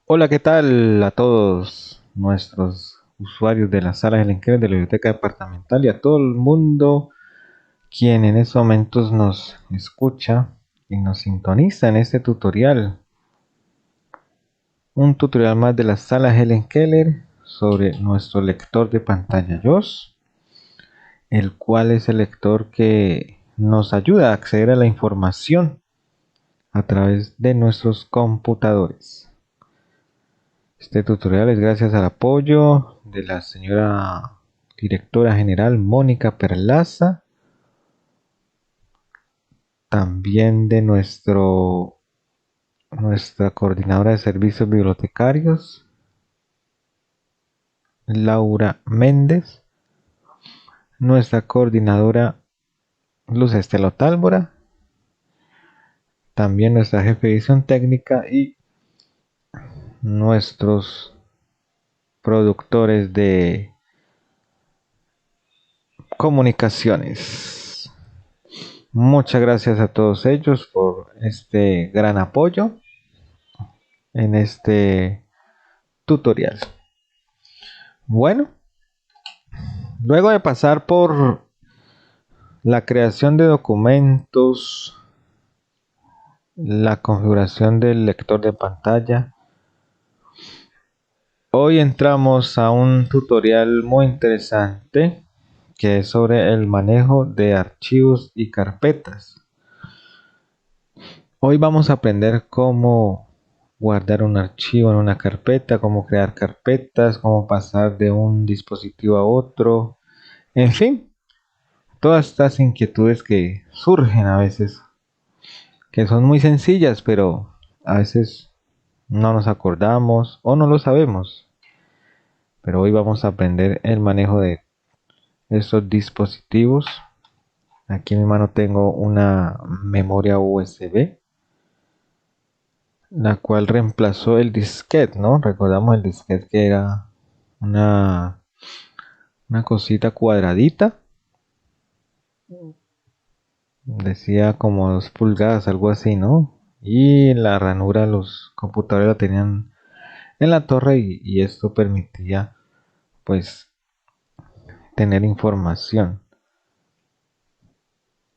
Hola, ¿qué tal a todos nuestros usuarios de la sala Helen Keller de la Biblioteca Departamental y a todo el mundo quien en estos momentos nos escucha y nos sintoniza en este tutorial? Un tutorial más de la sala Helen Keller sobre nuestro lector de pantalla JAWS, el cual es el lector que nos ayuda a acceder a la información a través de nuestros computadores. Este tutorial es gracias al apoyo de la señora directora general Mónica Perlaza, también de nuestra coordinadora de servicios bibliotecarios, Laura Méndez, nuestra coordinadora Luz Estela Tálvora, también nuestra jefe de edición técnica y nuestros productores de comunicaciones. Muchas gracias a todos ellos por este gran apoyo en este tutorial. Bueno, luego de pasar por la creación de documentos, la configuración del lector de pantalla, hoy entramos a un tutorial muy interesante que es sobre el manejo de archivos y carpetas. Hoy vamos a aprender cómo guardar un archivo en una carpeta, cómo crear carpetas, cómo pasar de un dispositivo a otro, en fin, todas estas inquietudes que surgen a veces, que son muy sencillas, pero a veces no nos acordamos o no lo sabemos. Pero hoy vamos a aprender el manejo de estos dispositivos. Aquí en mi mano tengo una memoria USB, la cual reemplazó el disquete, ¿no? Recordamos el disquete que era una, una cosita cuadradita, decía como 2 pulgadas, algo así, ¿no? Y la ranura los computadores la tenían en la torre y esto permitía pues tener información.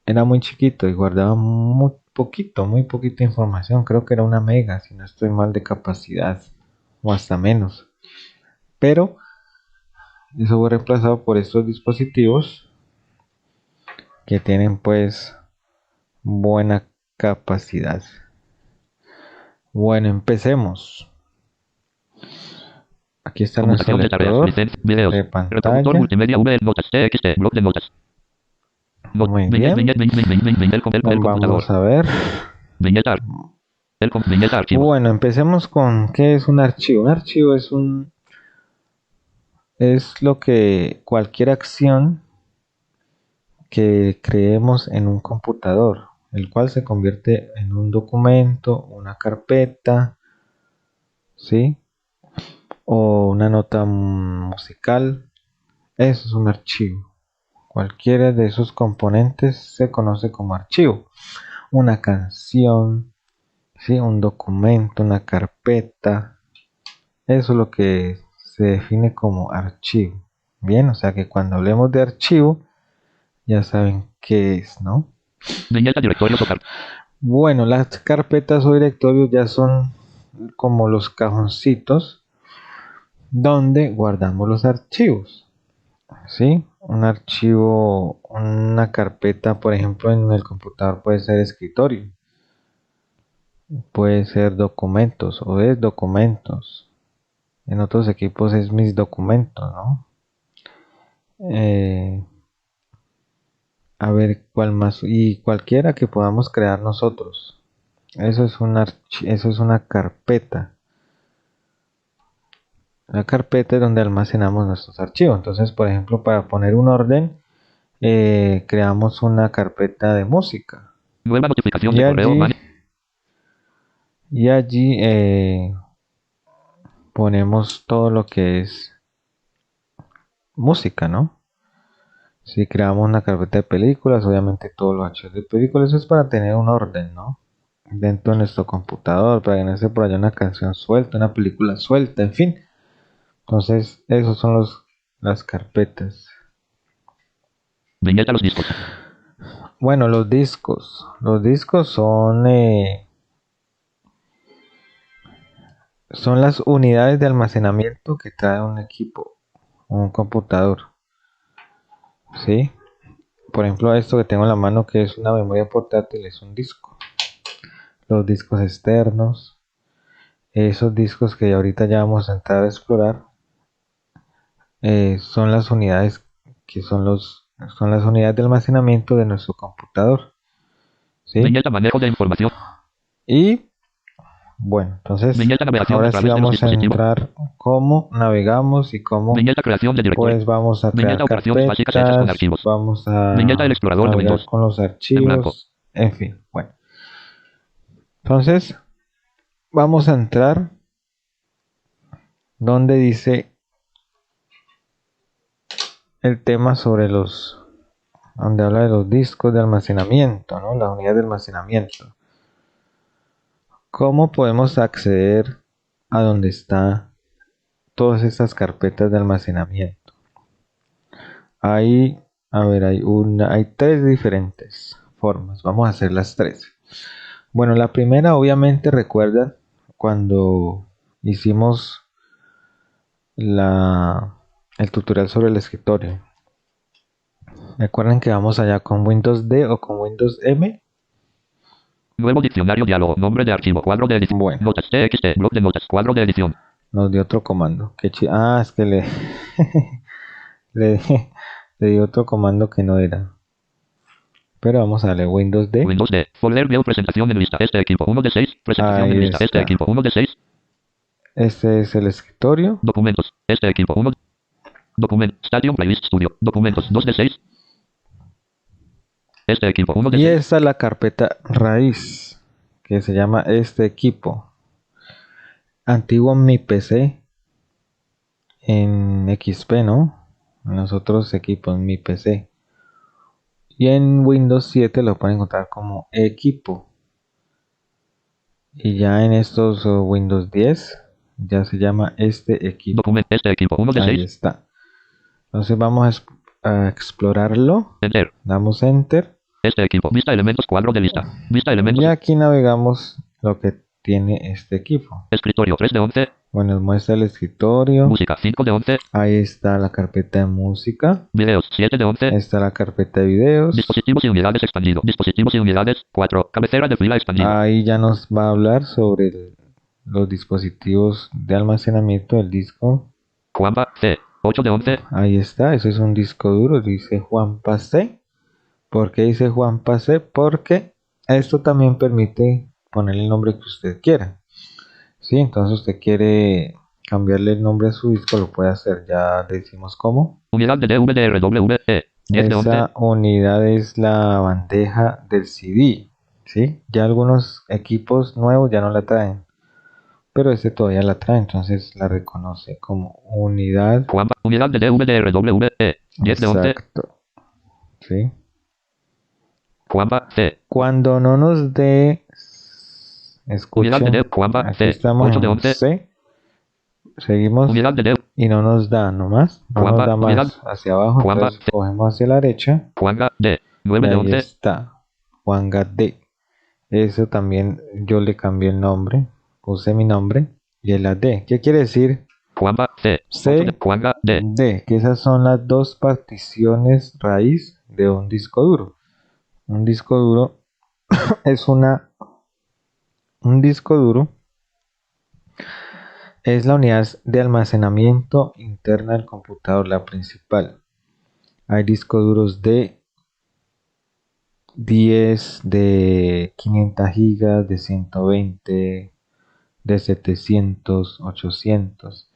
Era muy chiquito y guardaba muy poquita información, creo que era 1 mega si no estoy mal de capacidad o hasta menos. Pero eso fue reemplazado por estos dispositivos que tienen pues buena capacidad. Bueno, empecemos. Aquí está nuestro Conmutación de tareas, lector licencia, videos, de reproductor pantalla. multimedia V, notas, TXT, blog de notas. Muy Viñet, bien. viñet, viñet, viñet, viñet, del computador. Vamos a ver. Viñeta, viñeta archivos. Bueno, empecemos con qué es un archivo. Un archivo es lo que cualquier acción que creemos en un computador, el cual se convierte en un documento, una carpeta, ¿sí? O una nota musical. Eso es un archivo. Cualquiera de esos componentes se conoce como archivo. Una canción, ¿sí? Un documento, una carpeta. Eso es lo que se define como archivo. Bien, o sea que cuando hablemos de archivo, ya saben qué es, ¿no? Viñeta directorios o carpetas. Bueno, las carpetas o directorios ya son como los cajoncitos donde guardamos los archivos, ¿sí? Un archivo, una carpeta, por ejemplo, en el computador puede ser escritorio, puede ser documentos o es documentos. En otros equipos es mis documentos, ¿no? Eh, a ver cuál más y cualquiera que podamos crear nosotros. Eso es una carpeta. La carpeta es donde almacenamos nuestros archivos. Entonces, por ejemplo, para poner un orden, creamos una carpeta de música. Nueva notificación Y de correo, allí, y allí ponemos todo lo que es música, ¿no? Si creamos una carpeta de películas, obviamente todos los archivos de películas, eso es para tener un orden, ¿no? dentro de nuestro computador, para que no esté por allá una canción suelta, una película suelta, en fin. Entonces, esos son las carpetas. Viñeta los discos. Bueno, los discos. Los discos son las unidades de almacenamiento que trae un equipo, un computador. ¿Sí? Por ejemplo, esto que tengo en la mano, que es una memoria portátil, es un disco. Los discos externos, esos discos que ahorita ya vamos a entrar a explorar, son las unidades que son las unidades de almacenamiento de nuestro computador. ¿Sí? Viñeta manejo de información. Y bueno, entonces Viñeta navegación a ahora sí través de los vamos a dispositivos. entrar cómo navegamos y cómo Viñeta creación de directorio. pues vamos a crear Viñeta operaciones básicas hechas con carpetas, archivos. vamos Viñeta del a explorador de navegar Windows. con los En blanco. archivos, en fin. Bueno, entonces vamos a entrar donde dice el tema sobre donde habla de los discos de almacenamiento, ¿no? La unidad de almacenamiento. ¿Cómo podemos acceder a donde está todas estas carpetas de almacenamiento? Hay, a ver, hay tres diferentes formas. Vamos a hacer las tres. Bueno, la primera, obviamente, recuerdan cuando hicimos el tutorial sobre el escritorio. Recuerden que vamos allá con Windows D o con Windows M. Nuevo diccionario diálogo. Nombre de archivo. Cuadro de edición. Bueno, Notas. TXT. Bloc de notas. Cuadro de edición. nos dio otro comando. Es que le, le di otro comando que no era. Pero vamos a darle Windows D. Windows D. Folder view presentación en lista. Este equipo 1 de 6. Presentación Ahí en lista. Este está. equipo 1 de 6. Este es el escritorio. Documentos. Este equipo 1. Documento. Stadium Playlist Studio. Documentos 2 de 6. Este equipo 1 de Y 6. esta es la carpeta raíz, que se llama este equipo. Antiguo en mi PC, en XP, ¿no? En los otros equipos, en mi PC. Y en Windows 7 lo pueden encontrar como equipo. Y ya en estos Windows 10 ya se llama este equipo. Documento. Este equipo 1 de 6. Ahí está. Entonces vamos a explorarlo. Enter. Damos Enter. Este equipo. Vista elementos. Cuadro de lista. Vista elementos. Y aquí navegamos lo que tiene este equipo. Escritorio 3 de 11. Bueno, nos muestra el escritorio. Música 5 de 11. Ahí está la carpeta de música. Videos 7 de 11. Está la carpeta de videos. Dispositivos y unidades expandido. Dispositivos y unidades 4. Cabecera de fila expandido. Ahí ya nos va a hablar sobre los dispositivos de almacenamiento del disco. Juanpa C. 8 de 11. Ahí está, eso es un disco duro, dice Juanpa C. ¿Por qué dice Juanpa C? Porque esto también permite ponerle el nombre que usted quiera. Sí, entonces usted quiere cambiarle el nombre a su disco, lo puede hacer. Ya decimos cómo. Unidad de DVDRWE. 10 de 11. Esa unidad es la bandeja del CD. ¿Sí? Ya algunos equipos nuevos ya no la traen, pero este todavía la trae, entonces la reconoce como unidad. Juanpa. Unidad de DVDRWE. 10 de 11. Exacto. ¿Sí? Juanpa C. Cuando no nos dé, Unidad de escuchen, Juanpa aquí C. estamos 8 de en 11. C, seguimos Unidad de y no nos da nomás, no nos Juanpa, da unidad. más hacia abajo, Juanpa, entonces cogemos hacia la derecha Juanga D. y 9 de ahí 11. está, Juanga D. Eso también yo le cambié el nombre, puse mi nombre y es la D. ¿Qué quiere decir? Juanpa C. C, Juanga D. D, que esas son las dos particiones raíz de un disco duro. Un disco duro es un disco duro es la unidad de almacenamiento interna del computador, la principal. Hay discos duros de 10, de 500 gigas, de 120, de 700, 800.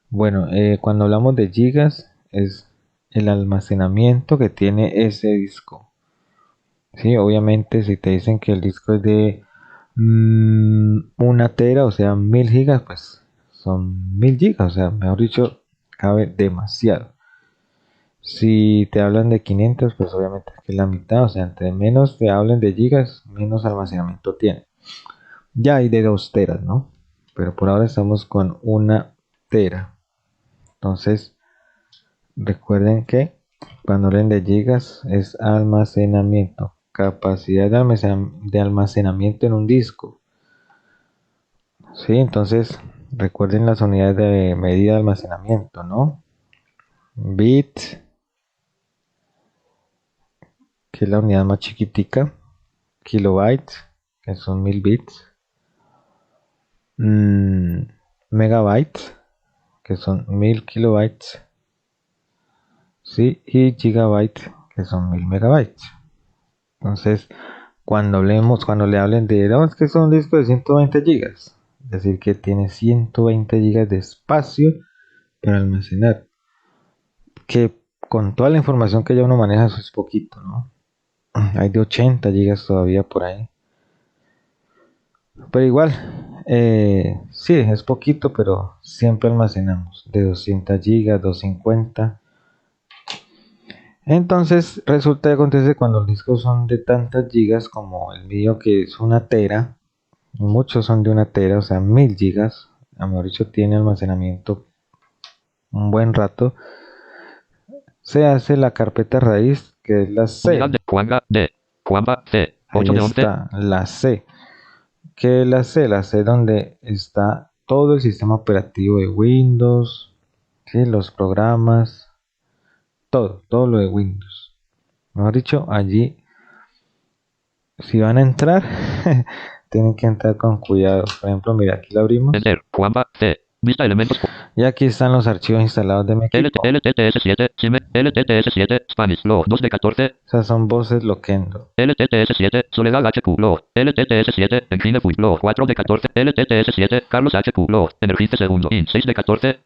Bueno, cuando hablamos de gigas es el almacenamiento que tiene ese disco. Sí, obviamente si te dicen que el disco es de 1 tera, o sea 1000 gigas, pues son 1000 gigas, o sea, mejor dicho, cabe demasiado. Si te hablan de 500, pues obviamente es que es la mitad, o sea, entre menos te hablen de gigas, menos almacenamiento tiene. Ya hay de 2 teras, ¿no? Pero por ahora estamos con 1 tera. Entonces, recuerden que cuando hablen de gigas es almacenamiento, capacidad de almacenamiento en un disco. Sí, entonces recuerden las unidades de medida de almacenamiento, ¿no? Bit, que es la unidad más chiquitica, kilobytes, que son 1000 bits, megabytes, que son 1000 kilobytes, sí, y gigabytes, que son 1000 megabytes. Entonces, cuando le hablen de, no, es que es un disco de 120 gigas, es decir, que tiene 120 gigas de espacio para almacenar, que con toda la información que ya uno maneja, eso es poquito, ¿no? Hay de 80 gigas todavía por ahí. Pero igual, sí, es poquito, pero siempre almacenamos de 200 gigas, 250. Entonces, resulta que acontece cuando los discos son de tantas gigas como el mío, que es 1 tera. Muchos son de 1 tera, o sea, 1000 gigas. A mejor dicho, tiene almacenamiento un buen rato. Se hace la carpeta raíz, que es la Unidad C. de Juanga D. Juamba C. 8 Ahí de 11. está, la C. ¿Qué es la C donde está todo el sistema operativo de Windows, ¿sí? Los programas, todo lo de Windows. Mejor dicho, allí, si van a entrar, tienen que entrar con cuidado. Por ejemplo, mira, aquí lo abrimos. Enter. Juamba C. Vista elementos. Y aquí están los archivos instalados de mi equipo. LTTS7. Cime. LTTS7. Spanish. Log 2 de 14. Esas son voces Loquendo. LTTS7. Soledad HQ. Log. LTTS7. Engine Fui. Log 4 de 14. LTTS7. Carlos HQ. Log. Energiste segundo. In 6 de 14.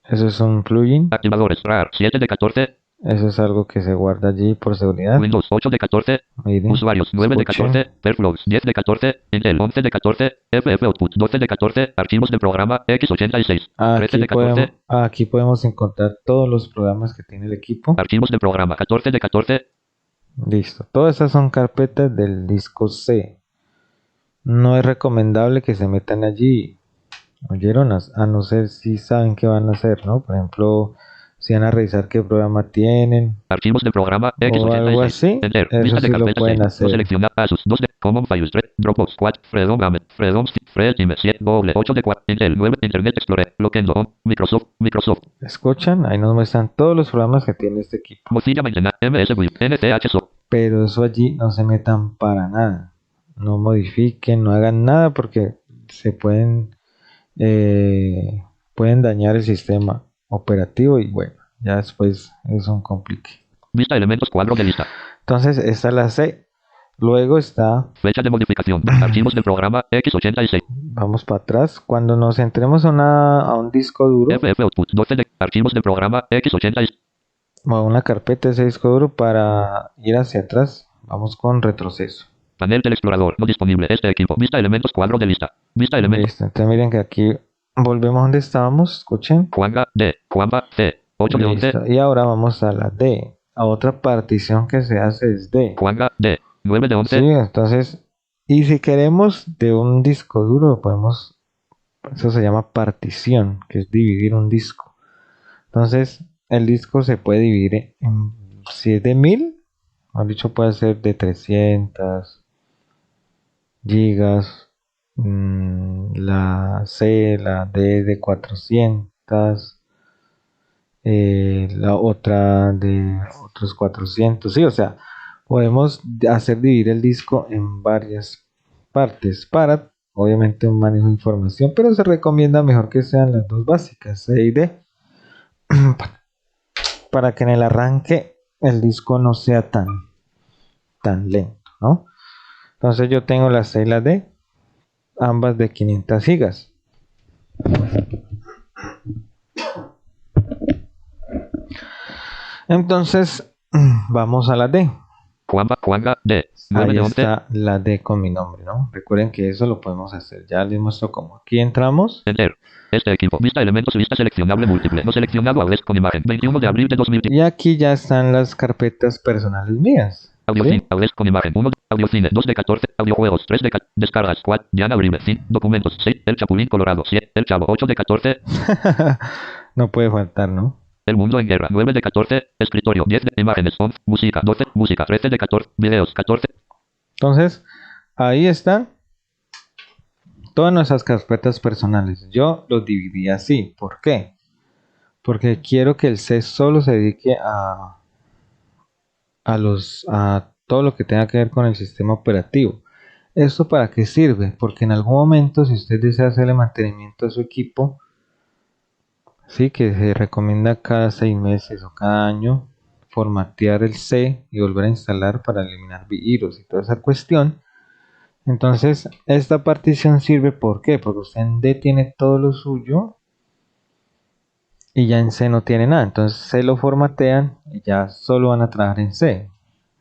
Eso es un plugin. Activadores. RAR 7 de 14. Eso es algo que se guarda allí por seguridad. Windows 8 de 14. Miren, Usuarios 9 de escuchen. 14. Perflows 10 de 14. Intel 11 de 14. FF Output 12 de 14. Archivos de programa X86 13 de 14. Aquí podemos encontrar todos los programas que tiene el equipo. Archivos de programa 14 de 14. Listo. Todas esas son carpetas del disco C. No es recomendable que se metan allí. ¿Oyeron? A no ser si saben qué van a hacer, ¿no? Por ejemplo, si van a revisar qué programa tienen Archivos de programa o algo X86. así. Enter. Eso Lista de sí lo carpetas pueden de. No hacer. selecciona Asus 2 de Common Files 3. Dropbox 4. Freedom Game. Freedom Stick. Fred Team 7. Google 8 de 4. Intel 9. Internet Explorer. Loquendo On. Microsoft. ¿Escuchan? Ahí nos muestran todos los programas que tiene este equipo. Mozilla Maintenance. MS Web. NCH Soft. Pero eso allí no se metan para nada. No modifiquen, no hagan nada porque se pueden dañar el sistema operativo y bueno, ya después es un complique. Vista elementos cuadro de lista. Entonces esta es la C. Luego está, Fecha de modificación. Archivos del programa X86. vamos para atrás. Cuando nos entremos a un disco duro FF Output 12 de. Archivos del programa X86. o a una carpeta de ese disco duro, para ir hacia atrás, vamos con retroceso. Panel del explorador. No disponible. Este equipo. Vista elementos cuadro de lista. Vista elementos. Listo, entonces miren que aquí volvemos donde estábamos, escuchen. Juanga D. Juamba C. 8 de 11. Listo. Y ahora vamos a la D. A otra partición que se hace es D. Juanga D. 9 de 11. Sí, entonces, y si queremos de un disco duro, podemos, eso se llama partición, que es dividir un disco. Entonces, el disco se puede dividir si es de 1000, mejor dicho, puede ser de 300 gigas, la C, la D de 400, la otra de otros 400, sí, o sea, podemos hacer dividir el disco en varias partes para, obviamente, un manejo de información, pero se recomienda mejor que sean las dos básicas, C y D, para que en el arranque el disco no sea tan lento, ¿no? Entonces yo tengo la C y la D, ambas de 500 gigas. Entonces, vamos a la D. Juanga D. 9 Ahí de 11. está la D con mi nombre, ¿no? Recuerden que eso lo podemos hacer. Ya les muestro cómo. Aquí entramos. Enter. Este equipo. Vista elementos. Vista seleccionable múltiple. No seleccionado. Aves con imagen. 21 de abril de 2010. Y aquí ya están las carpetas personales mías. Audiocine, ¿sí? Audes con imagen 1, Audiocine 2 de 14, Audiojuegos 3 de 14, Descargas 4, Diana Uribe, Documentos 6, El Chapulín Colorado 7, El Chavo 8 de 14, No puede faltar, ¿no? El Mundo en Guerra 9 de 14, Escritorio 10 de Imágenes 11, Música 12, Música 13 de 14, Videos 14. Entonces, ahí están todas nuestras carpetas personales. Yo los dividí así. ¿Por qué? Porque quiero que el C solo se dedique a todo lo que tenga que ver con el sistema operativo. ¿Esto para qué sirve? Porque en algún momento, si usted desea hacerle mantenimiento a su equipo, sí, que se recomienda cada 6 meses o cada año formatear el C y volver a instalar para eliminar virus y toda esa cuestión. Entonces, esta partición sirve, ¿por qué? Porque usted en D tiene todo lo suyo y ya en C no tiene nada. Entonces, C lo formatean y ya solo van a trabajar en C.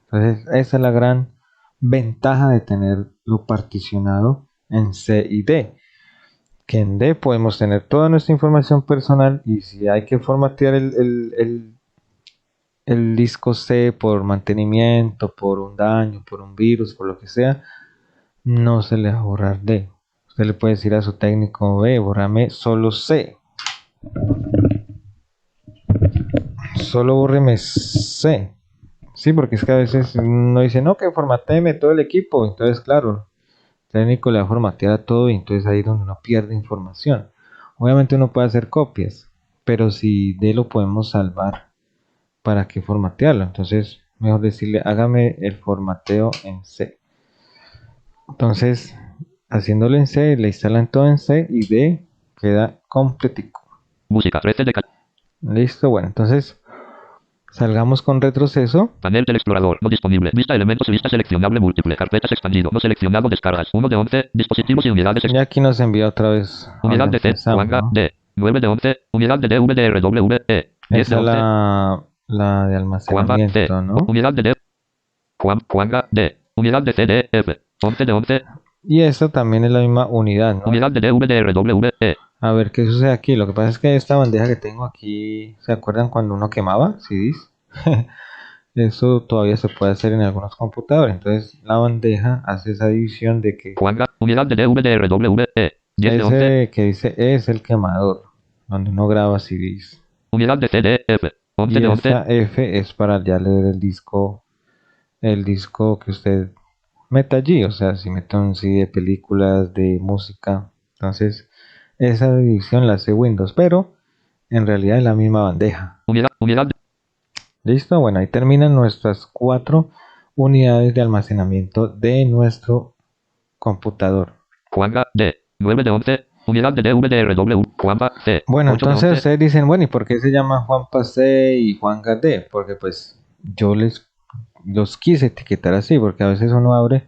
Entonces, esa es la gran ventaja de tenerlo particionado en C y D. Que en D podemos tener toda nuestra información personal y si hay que formatear el disco C por mantenimiento, por un daño, por un virus, por lo que sea, no se le va a borrar D. Usted le puede decir a su técnico, ve, bórrame solo C. Solo bórreme C. Sí, porque es que a veces uno dice, no, que formateeme todo el equipo. Entonces, claro, el técnico le va a formatear a todo y entonces ahí es donde uno pierde información. Obviamente uno puede hacer copias, pero si D lo podemos salvar, ¿para qué formatearlo? Entonces, mejor decirle, hágame el formateo en C. Entonces, haciéndolo en C, le instalan todo en C y D queda completico. Música 13 de 14. Listo, bueno, entonces salgamos con retroceso. Panel del explorador, no disponible. Vista elementos, vista seleccionable múltiple. Carpetas expandido, no seleccionado, descargas. 1 de 11, dispositivos y unidades. Y aquí nos envía otra vez donde Unidad de C, empezamos, Wanga, ¿no? D. 9 de 11, unidad de D, V de RW, E. 10 de Esa es 11, la de Juanba, C. almacenamiento, ¿no? Unidad de D, Juanga, D. Unidad de C, D, F. 11 de 11, Y esta también es la misma unidad, ¿no? unidad de D, V de RW, E. A ver qué sucede aquí. Lo que pasa es que esta bandeja que tengo aquí, ¿se acuerdan cuando uno quemaba CDs? Eso todavía se puede hacer en algunos computadores. Entonces la bandeja hace esa división de que Juanga, unidad de D, V de RW, E. 10 de 11, ese que dice E es el quemador, donde uno graba CDs. unidad de C, D, F. 11 Y de 11, esta F es para ya leer el disco que usted meta allí. O sea, si mete un CD de películas, de música. Entonces, esa división la hace Windows, pero en realidad es la misma bandeja. unidad de Listo, bueno, ahí terminan nuestras 4 unidades de almacenamiento de nuestro computador. Juanga, D. 9 de 11, unidad de D, V de RW, Juanba, C. Bueno, 8 de entonces 11, ustedes dicen, bueno, ¿y por qué se llama Juan Pase y Juan Gardé? Porque pues yo los quise etiquetar así, porque a veces uno abre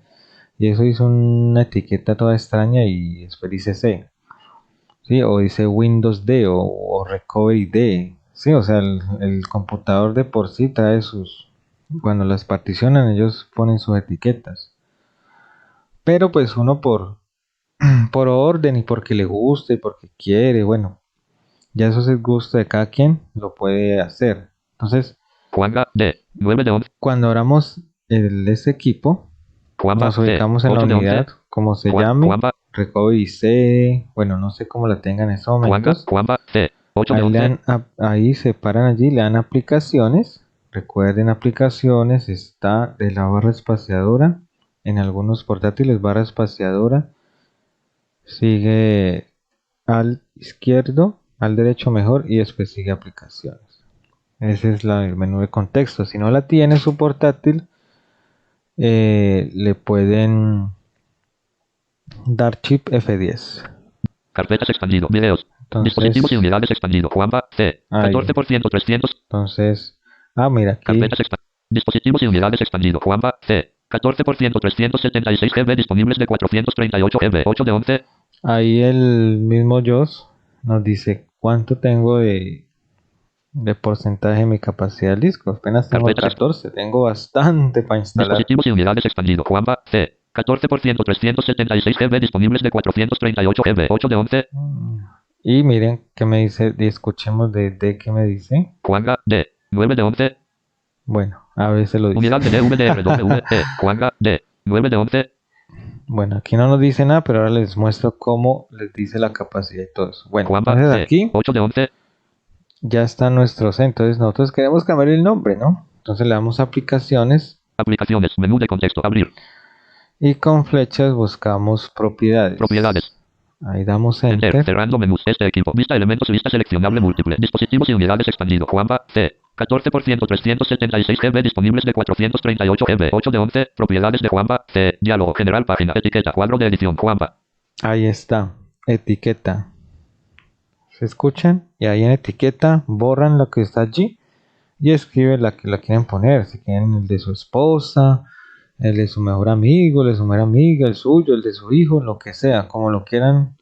y eso hizo una etiqueta toda extraña y después dice C, ¿sí? O dice Windows D o Recovery D, ¿sí? O sea, el computador de por sí trae cuando las particionan ellos ponen sus etiquetas. Pero pues uno por orden y porque le gusta y porque quiere, bueno, ya eso es el gusto de cada quien, lo puede hacer. Entonces, Juanga, D. 9 de 11, cuando abramos ese equipo, Juanba, nos C. ubicamos en la 8 de 11, unidad, como se llame, Juanba, Recovery C, bueno, no sé cómo la tengan en estos momentos. Juanba, C. 8 de Ahí, 11, ahí se paran allí, le dan aplicaciones. Recuerden aplicaciones, está de la barra espaciadora. En algunos portátiles barra espaciadora. Sigue al izquierdo, al derecho mejor y después sigue aplicaciones. Ese es el menú de contexto. Si no la tiene su portátil, le pueden dar chip F10. carpetas expandido, videos, dispositivos y Entonces, unidades expandido, Juanba, C. ahí. 14% 300, Entonces, mira aquí. carpetas expandido, dispositivos y unidades expandido, Juanba, C. 14% 376 GB disponibles de 438 GB, 8 de 11, Ahí el mismo JOS nos dice cuánto tengo de porcentaje de mi capacidad del disco. Apenas tengo carpetas 14, tengo bastante para instalar. dispositivos y unidades expandido, Juanba, C. 14% 376 GB disponibles de 438 GB, 8 de 11, Y miren que me dice, y escuchemos de D que me dice. Juanga, D. 9 de 11, Bueno, A veces lo dice. Unidad de DVDRWE. Juanga D. 9 de 11. Bueno, aquí no nos dice nada, pero ahora les muestro cómo les dice la capacidad y todo eso. Bueno, Juanpa entonces C. aquí 8 de 11. ya está nuestro C. Entonces nosotros queremos cambiar el nombre, ¿no? Entonces le damos a aplicaciones Aplicaciones. Menú de contexto. Abrir. y con flechas buscamos propiedades. Propiedades. Ahí damos Enter. Enter. Cerrando menús. Este equipo. Vista elementos. Vista seleccionable múltiple. Dispositivos y unidades expandido. Juanpa C. 14% 376 GB disponibles de 438 GB. 8 de 11. Propiedades de Juanpa C. Diálogo. General. Página. Etiqueta. Cuadro de edición. Juanpa. Ahí está. Etiqueta. ¿Se escuchan? Y ahí en etiqueta borran lo que está allí y escriben la que la quieren poner. Si quieren el de su esposa, el de su mejor amigo, el de su mejor amiga, el suyo, el de su hijo, lo que sea, como lo quieran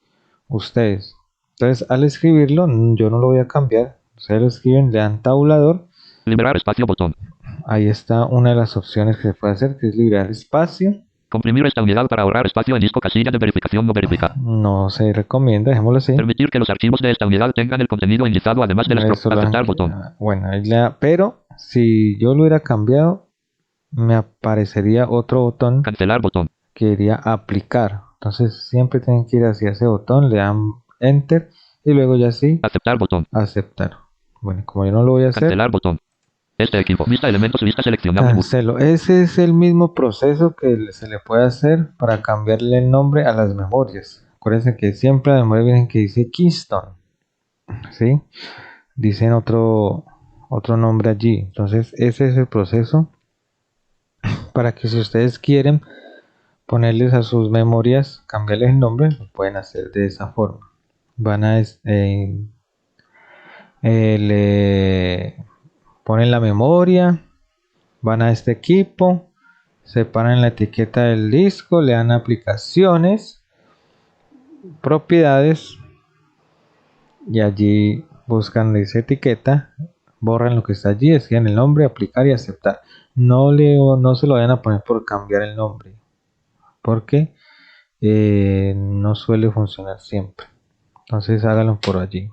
ustedes. Entonces al escribirlo, yo no lo voy a cambiar. Ustedes lo escriben, le dan tabulador. Liberar espacio. Botón. Ahí está una de las opciones que se puede hacer, que es liberar espacio. Comprimir esta unidad para ahorrar espacio en disco. Casilla de verificación no verifica. No se recomienda, dejémoslo así. Permitir que los archivos de esta unidad tengan el contenido indicado además de las Eso lo aceptar han- botón. Bueno, ahí pero si yo lo hubiera cambiado, me aparecería otro botón Cancelar botón. que iría a aplicar. Entonces siempre tienen que ir hacia ese botón, le dan Enter y luego ya sí, Aceptar botón. aceptar. Bueno, como yo no lo voy a hacer, Cancelar botón. Este equipo. Vista elementos. Vista seleccionable. cancelo. Ese es el mismo proceso que se le puede hacer para cambiarle el nombre a las memorias. Acuérdense que siempre a la memoria vienen que dice Keystone, ¿sí? Dicen otro nombre allí. Entonces ese es el proceso para que si ustedes quieren ponerles a sus memorias, cambiarles el nombre, lo pueden hacer de esa forma. Van a le ponen la memoria, van a este equipo, separan la etiqueta del disco, le dan aplicaciones, propiedades y allí buscan esa etiqueta, borran lo que está allí, escriben el nombre, aplicar y aceptar. No se lo vayan a poner por cambiar el nombre, porque no suele funcionar siempre. Entonces háganlo por allí.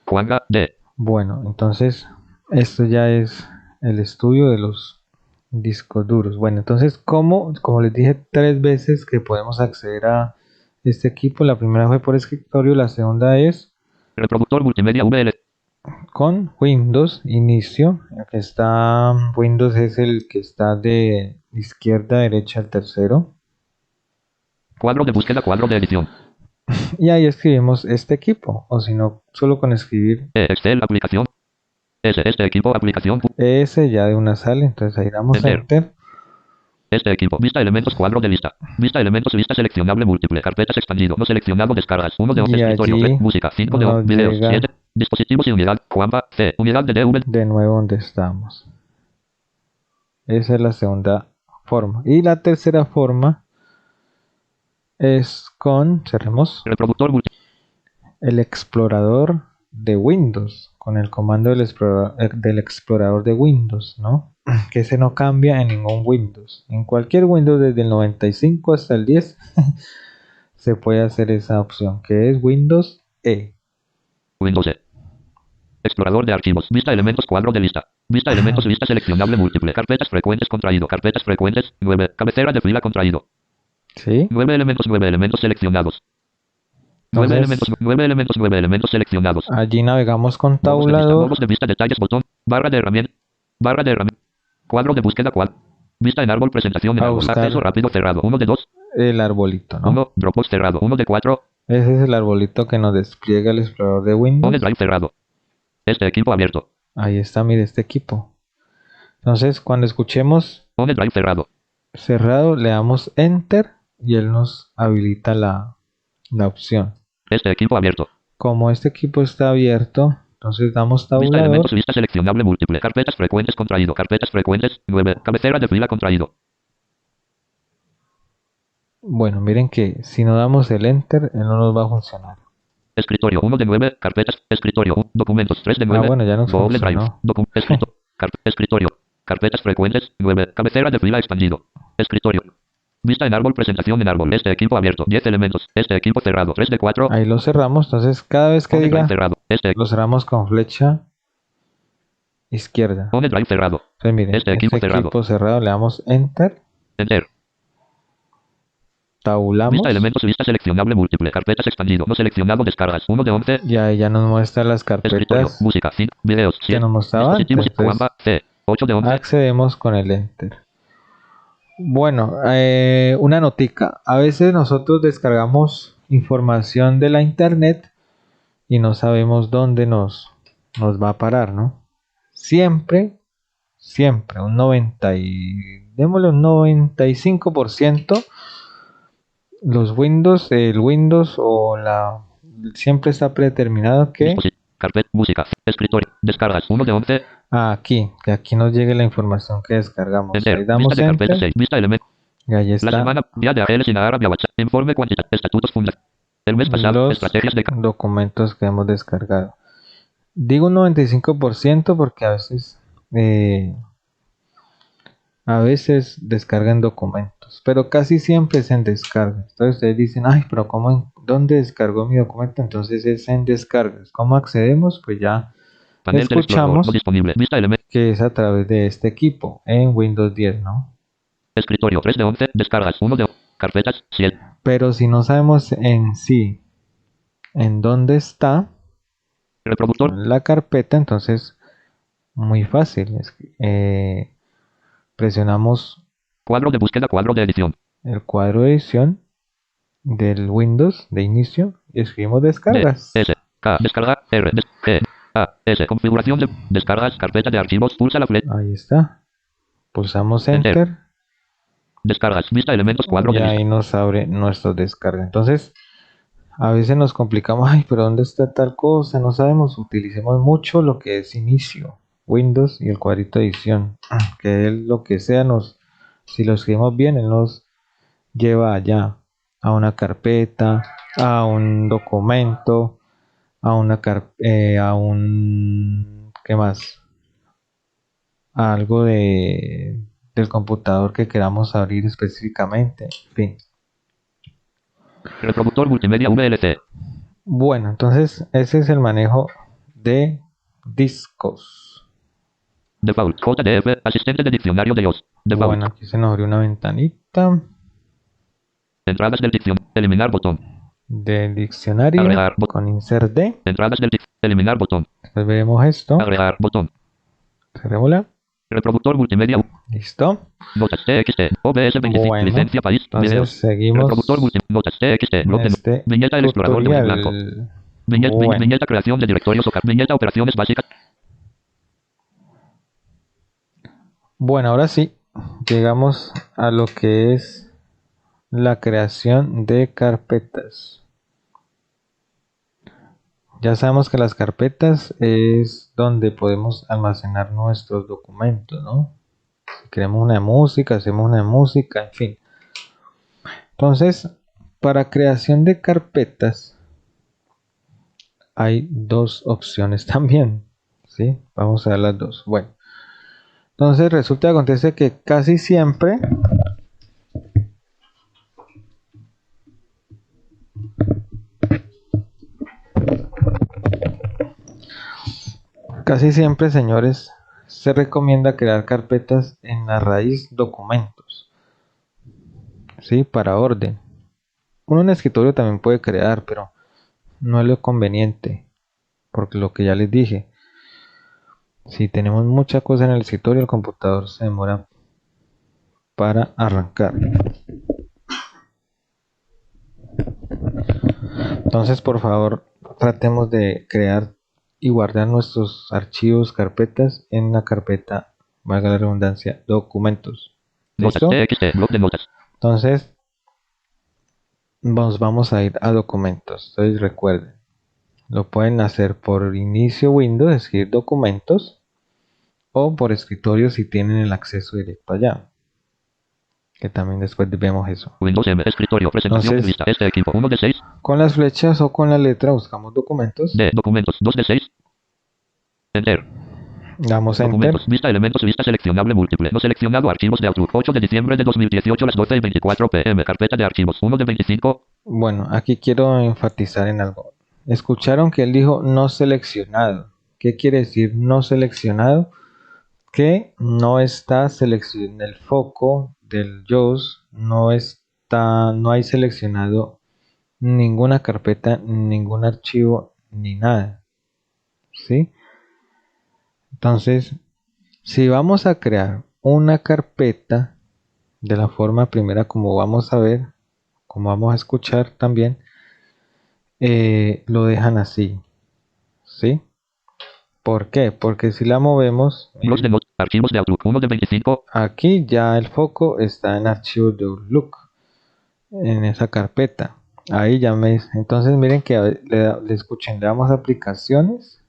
Juanga D. Bueno, entonces esto ya es el estudio de los discos duros. Bueno, entonces como les dije 3 veces que podemos acceder a este equipo. La primera fue por escritorio, la segunda es Reproductor multimedia VL. con Windows inicio. Aquí está Windows, es el que está de izquierda a derecha, el tercero. Cuadro de búsqueda. Cuadro de edición. Y ahí escribimos este equipo, o si no, solo con escribir Excel. Aplicación. Este equipo. Aplicación. ese ya de una sale. Entonces ahí damos Enter. Enter. Este equipo. Vista elementos. Cuadro de lista. Vista elementos. Vista seleccionable múltiple. Carpetas expandido. No seleccionado. Descargas. 1 de 11. Y Escritorio. allí Música. 5 de nos 11. Videos. llega 7. Dispositivos y unidad. Juanpa C. Unidad de DV. de nuevo donde estamos. Esa es la segunda forma. Y la tercera forma es con, cerremos, Reproductor multi. el explorador de Windows, con el comando del explorador de Windows, ¿no? Que ese no cambia en ningún Windows. En cualquier Windows desde el 95 hasta el 10 se puede hacer esa opción, que es Windows E. Windows E. Explorador de archivos. Vista elementos. Cuadro de lista. Vista elementos. Vista seleccionable múltiple. Carpetas frecuentes contraído. Carpetas frecuentes. 9. Cabecera de fila contraído. ¿Sí? 9 elementos. 9 elementos seleccionados. 9 elementos. 9 elementos. 9 elementos seleccionados. Allí navegamos con Modos de vista. tabulador. Modos de vista. Detalles. Botón. Barra de herramienta. Barra de herramienta. Cuadro de búsqueda. Vista en árbol. Presentación en A árbol. buscar. Acceso rápido. Cerrado. 1 de 2. El arbolito, ¿no? 1. Dropbox cerrado. 1 de 4. Ese es el arbolito que nos despliega el explorador de Windows. OneDrive cerrado. Este equipo abierto. Ahí está, mire este equipo. Entonces, cuando escuchemos OneDrive cerrado. cerrado, le damos Enter y él nos habilita la opción. Este equipo abierto. Como este equipo está abierto, entonces damos Vista tabulador. elementos. Vista seleccionable múltiple. Carpetas frecuentes contraído. Carpetas frecuentes. 9. Cabecera de fila contraído. Bueno, miren que si no damos el Enter, él no nos va a funcionar. Escritorio 1 de 9. Carpetas. Escritorio. Documentos 3 de 9. Bueno, ya nos Google Drive. funcionó. Escritorio. Carpetas frecuentes. 9. Cabecera de fila expandido. Escritorio. Vista en árbol. Presentación en árbol. Este equipo abierto. 10 elementos. Este equipo cerrado. 3 de 4. Ahí lo cerramos, entonces cada vez que OneDrive diga, cerrado. lo cerramos con flecha izquierda. Home Drive cerrado. Entonces miren, Este equipo cerrado. cerrado, le damos Enter, Enter. tabulamos Vista elementos, vista seleccionable múltiple. Carpetas expandido. No seleccionado. Descargas. 1 de 11. y ahí ya nos muestra las Escritorio. carpetas Música. Videos. que 100. nos mostraba antes. Dispositivos. Entonces Wamba. C. 8 de 11. accedemos con el Enter. Bueno, una notica. A veces nosotros descargamos información de la internet y no sabemos dónde nos va a parar, ¿no? Siempre, un 90 y démosle un 95%, los Windows, el Windows o la siempre está predeterminado que Carpeta. Música. Escritorio. Descargas. 1 de 11. que aquí nos llegue la información que descargamos. Enter. Ahí damos Vista de carpeta Enter 6. Vista elemento. y ahí La está semana. Día de AGL sin Arabia WhatsApp. Informe cuantitativo. Estatutos fundacionales. El mes pasado. los Estrategias de. documentos que hemos descargado. Digo un 95% porque a veces descargan documentos, pero casi siempre es en descarga. Entonces ustedes dicen, ay, pero ¿dónde descargó mi documento? Entonces es en descargas. ¿Cómo accedemos? Pues ya Panel del explorador. escuchamos No disponible. Vista elemento. que es a través de este equipo en Windows 10, ¿no? Escritorio 3 de 11. Descargas. 1 de 11. Carpetas. 7. Pero si no sabemos en sí en dónde está Reproductor. la carpeta, entonces muy fácil. Presionamos Cuadro de búsqueda. Cuadro de edición. el cuadro de edición del Windows de inicio y escribimos D. descargas. S. K. Descarga. R. G. A. S. Configuración de descargas. Carpeta de archivos. Pulsa la flecha. Ahí está. Pulsamos Enter. Enter Descargas. Vista elementos. Cuadro y de ahí lista. nos abre nuestro descarga. Entonces, a veces nos complicamos, ay, pero ¿dónde está tal cosa? No sabemos. Utilicemos mucho lo que es inicio, Windows y el cuadrito de edición. Que él lo que sea, si lo escribimos bien, él nos lleva allá a una carpeta, a un documento, ¿qué más? A algo del computador que queramos abrir específicamente, en fin. Reproductor multimedia VLC. Bueno, entonces ese es el manejo de discos. Default. JDF. Asistente de diccionario de iOS. Default. Bueno, aquí se nos abrió una ventanita Entradas del diccionario. Eliminar botón. del diccionario Agregar con insert D. Entradas del diccionario. Eliminar botón. Después veremos esto. Agregar botón. Cerrémosla. Reproductor multimedia. Listo. Notas TXT. OBS 25. Bueno, Licencia país. entonces Videos. seguimos Reproductor multimedia. Notas TXT. Blog de este viñeta del explorador de blanco. tutorial. Viñeta, Bueno. viñeta creación de directorios o viñeta operaciones básicas. Bueno, ahora sí, llegamos a lo que es la creación de carpetas. Ya sabemos que las carpetas es donde podemos almacenar nuestros documentos, ¿no? Si queremos una de música, hacemos una de música, en fin. Entonces, para creación de carpetas hay dos opciones también, ¿sí? Vamos a ver las dos. Bueno, entonces resulta que acontece que casi siempre señores, se recomienda crear carpetas en la raíz documentos, ¿sí? Para orden. Uno en escritorio también puede crear, pero no es lo conveniente, porque lo que ya les dije, si tenemos mucha cosa en el escritorio, el computador se demora para arrancar. Entonces, por favor, tratemos de crear y guardar nuestros archivos, carpetas en la carpeta, valga la redundancia, documentos. Notas ¿Listo? TXT. Blog de notas. Entonces, nos vamos a ir a documentos. Entonces, recuerden, lo pueden hacer por inicio Windows, escribir documentos, o por escritorio si tienen el acceso directo allá, que también después vemos eso. Windows M. Escritorio. Presentación de Entonces, lista. Este equipo. 1 de 6. con las flechas o con la letra buscamos documentos, D. Documentos. 2 de 6. Enter. damos Enter, Documentos. Vista elementos. Vista seleccionable múltiple. No seleccionado. Archivos de Outlook. 8 de diciembre de 2018 las 12 y 24 pm. Carpeta de archivos. 1 de 25. Bueno, aquí quiero enfatizar en algo. Escucharon que él dijo no seleccionado. ¿Qué quiere decir no seleccionado? que no está seleccionado el foco del JAWS, no hay seleccionado ninguna carpeta, ningún archivo ni nada, ¿sí? Entonces, si vamos a crear una carpeta de la forma primera, como vamos a ver, como vamos a escuchar también, lo dejan así, ¿sí? ¿Por qué? Porque si la movemos, Blogs de notas. Archivos de Outlook 1 de 25. aquí ya el foco está en archivos de Outlook, en esa carpeta. Ahí ya me... Entonces miren que le escuchen, le damos aplicaciones.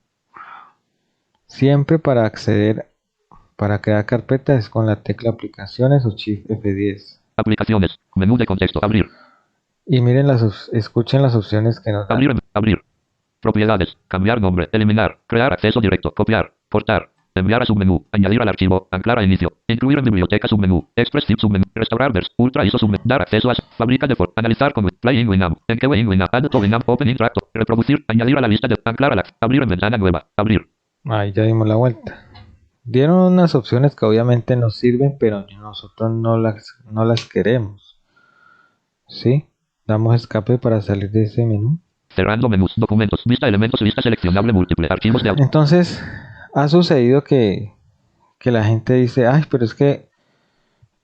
Siempre para acceder, para crear carpeta es con la tecla aplicaciones o Shift F10. Aplicaciones. Menú de contexto. Abrir. Y miren escuchen las opciones que nos dan. Abrir. Abrir. Propiedades. Cambiar nombre. Eliminar. Crear acceso directo. Copiar. Cortar. Enviar a submenú. Añadir al archivo. Anclar a inicio. Incluir en biblioteca submenú. Express submenú. Restaurar vers. Ultra ISO submenú. Dar acceso a fábrica de analizar como play in Winamp. En que in Winamp. Add to Winamp. Open interact. Reproducir. Añadir a la lista de anclar a la. Abrir en ventana nueva. Abrir. Ahí ya dimos la vuelta. Dieron unas opciones que obviamente nos sirven, pero nosotros no las queremos. ¿Sí? Damos escape para salir de ese menú. Cerrando menús. Documentos. Vista elementos. Vista seleccionable múltiple. Archivos de audio. Entonces, ha sucedido que la gente dice, ay, pero es que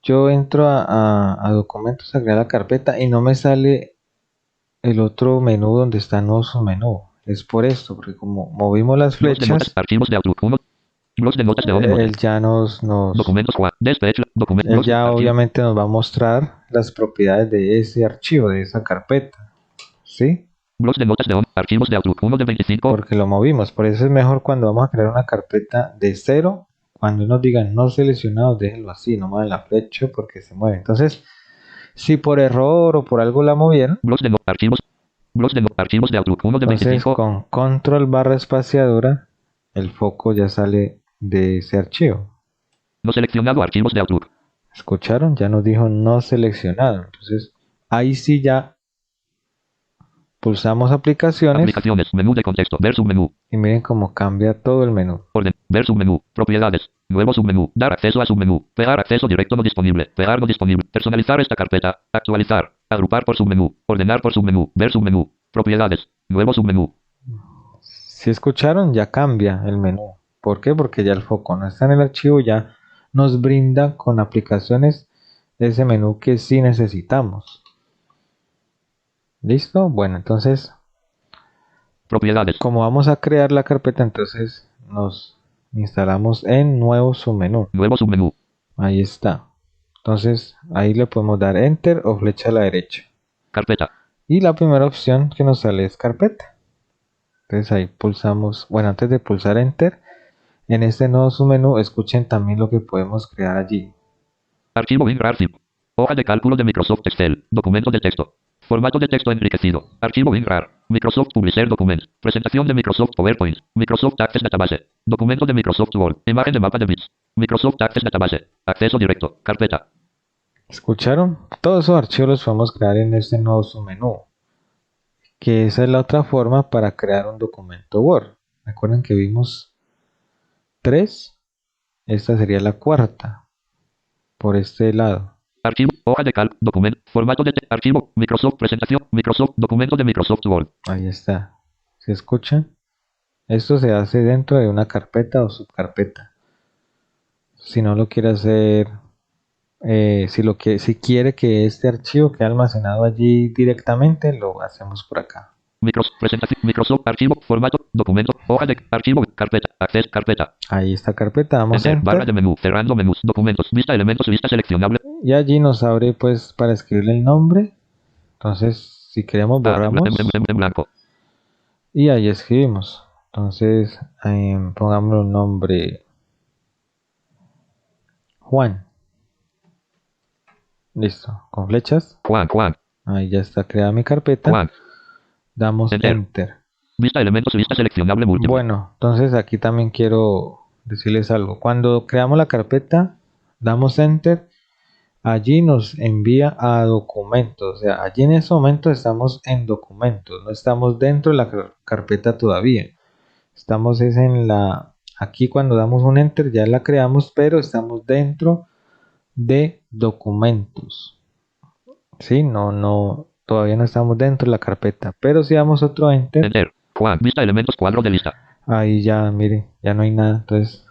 yo entro a documentos a crear la carpeta y no me sale el otro menú donde está nuevo submenú. Es por esto, porque como movimos las Blogs de notas. flechas, Archivos de Outlook 1. Blogs de notas de él ya Documentos. Despech. él ya obviamente nos va a mostrar las propiedades de ese archivo, de esa carpeta, ¿sí? Blogs de notas de archivos de Outlook 1 de 25. Porque lo movimos. Por eso es mejor cuando vamos a crear una carpeta de cero, cuando nos digan no seleccionado, déjenlo así, no muevan la flecha porque se mueve. Entonces, si por error o por algo la movieron, Blogs de archivos. Blogs de archivos de Outlook 1 de entonces 25. con control barra espaciadora, el foco ya sale de ese archivo. No seleccionado archivos de Outlook. ¿Escucharon? Ya nos dijo no seleccionado. Entonces, ahí sí ya pulsamos aplicaciones. Aplicaciones. Menú de contexto. Ver submenú. Y miren cómo cambia todo el menú. Orden. Ver submenú. Propiedades. Nuevo submenú. Dar acceso a submenú. Pegar acceso directo no disponible. Pegar no disponible. Personalizar esta carpeta. Actualizar. Agrupar por submenú. Ordenar por submenú. Ver submenú. Propiedades. Nuevo submenú. Si escucharon, ya cambia el menú. ¿Por qué? Porque ya el foco no está en el archivo, ya nos brinda con aplicaciones ese menú que sí necesitamos. ¿Listo? Bueno, entonces, Propiedades. como vamos a crear la carpeta, entonces nos instalamos en nuevo submenú. Nuevo submenú. Ahí está. Entonces, ahí le podemos dar Enter o flecha a la derecha. Carpeta. Y la primera opción que nos sale es carpeta. Entonces ahí pulsamos, bueno, antes de pulsar Enter, en este nuevo submenú, escuchen también lo que podemos crear allí. Archivo WinRAR zip. Hoja de cálculo de Microsoft Excel. Documento de texto. Formato de texto enriquecido. Archivo WinRAR. Microsoft Publisher Document. Presentación de Microsoft PowerPoint. Microsoft Access Database. Documento de Microsoft Word. Imagen de mapa de bits. Microsoft Access Database. Acceso directo. Carpeta. ¿Escucharon? Todos esos archivos los podemos crear en este nuevo submenú. Que esa es la otra forma para crear un documento Word. Recuerden que vimos 3. Esta sería la cuarta. Por este lado. Archivo. Hoja de cálculo. Documento. Formato de archivo. Microsoft Presentación. Microsoft. Documento de Microsoft Word. Ahí está. ¿Se escuchan? Esto se hace dentro de una carpeta o subcarpeta. Si no lo quiere hacer, si quiere que este archivo quede almacenado allí directamente, lo hacemos por acá. Presentación. Microsoft. Archivo. Formato. Documento. Hoja de archivo. Carpeta. Acceso. Carpeta. Ahí está carpeta, damos Enter. Barra de Enter. menú. Cerrando menús. Documentos. Vista elementos. Vista seleccionable. Y allí nos abre pues para escribirle el nombre. Entonces, si queremos borramos. En blanco. Y ahí escribimos. Entonces, pongamos un nombre Juan. Listo, con flechas. Juan. Ahí ya está creada mi carpeta. Juan. Damos Enter. Enter. Vista elementos. Vista seleccionable múltiple. Bueno, entonces aquí también quiero decirles algo. Cuando creamos la carpeta, damos Enter. Allí nos envía a documentos. O sea, allí en ese momento estamos en documentos. No estamos dentro de la carpeta todavía. Estamos es en la Aquí cuando damos un enter ya la creamos, pero estamos dentro de documentos. Sí, todavía no estamos dentro de la carpeta, pero si damos otro enter, Enter. Juan, vista elementos, cuadro de lista. ahí ya, miren, ya no hay nada. Entonces,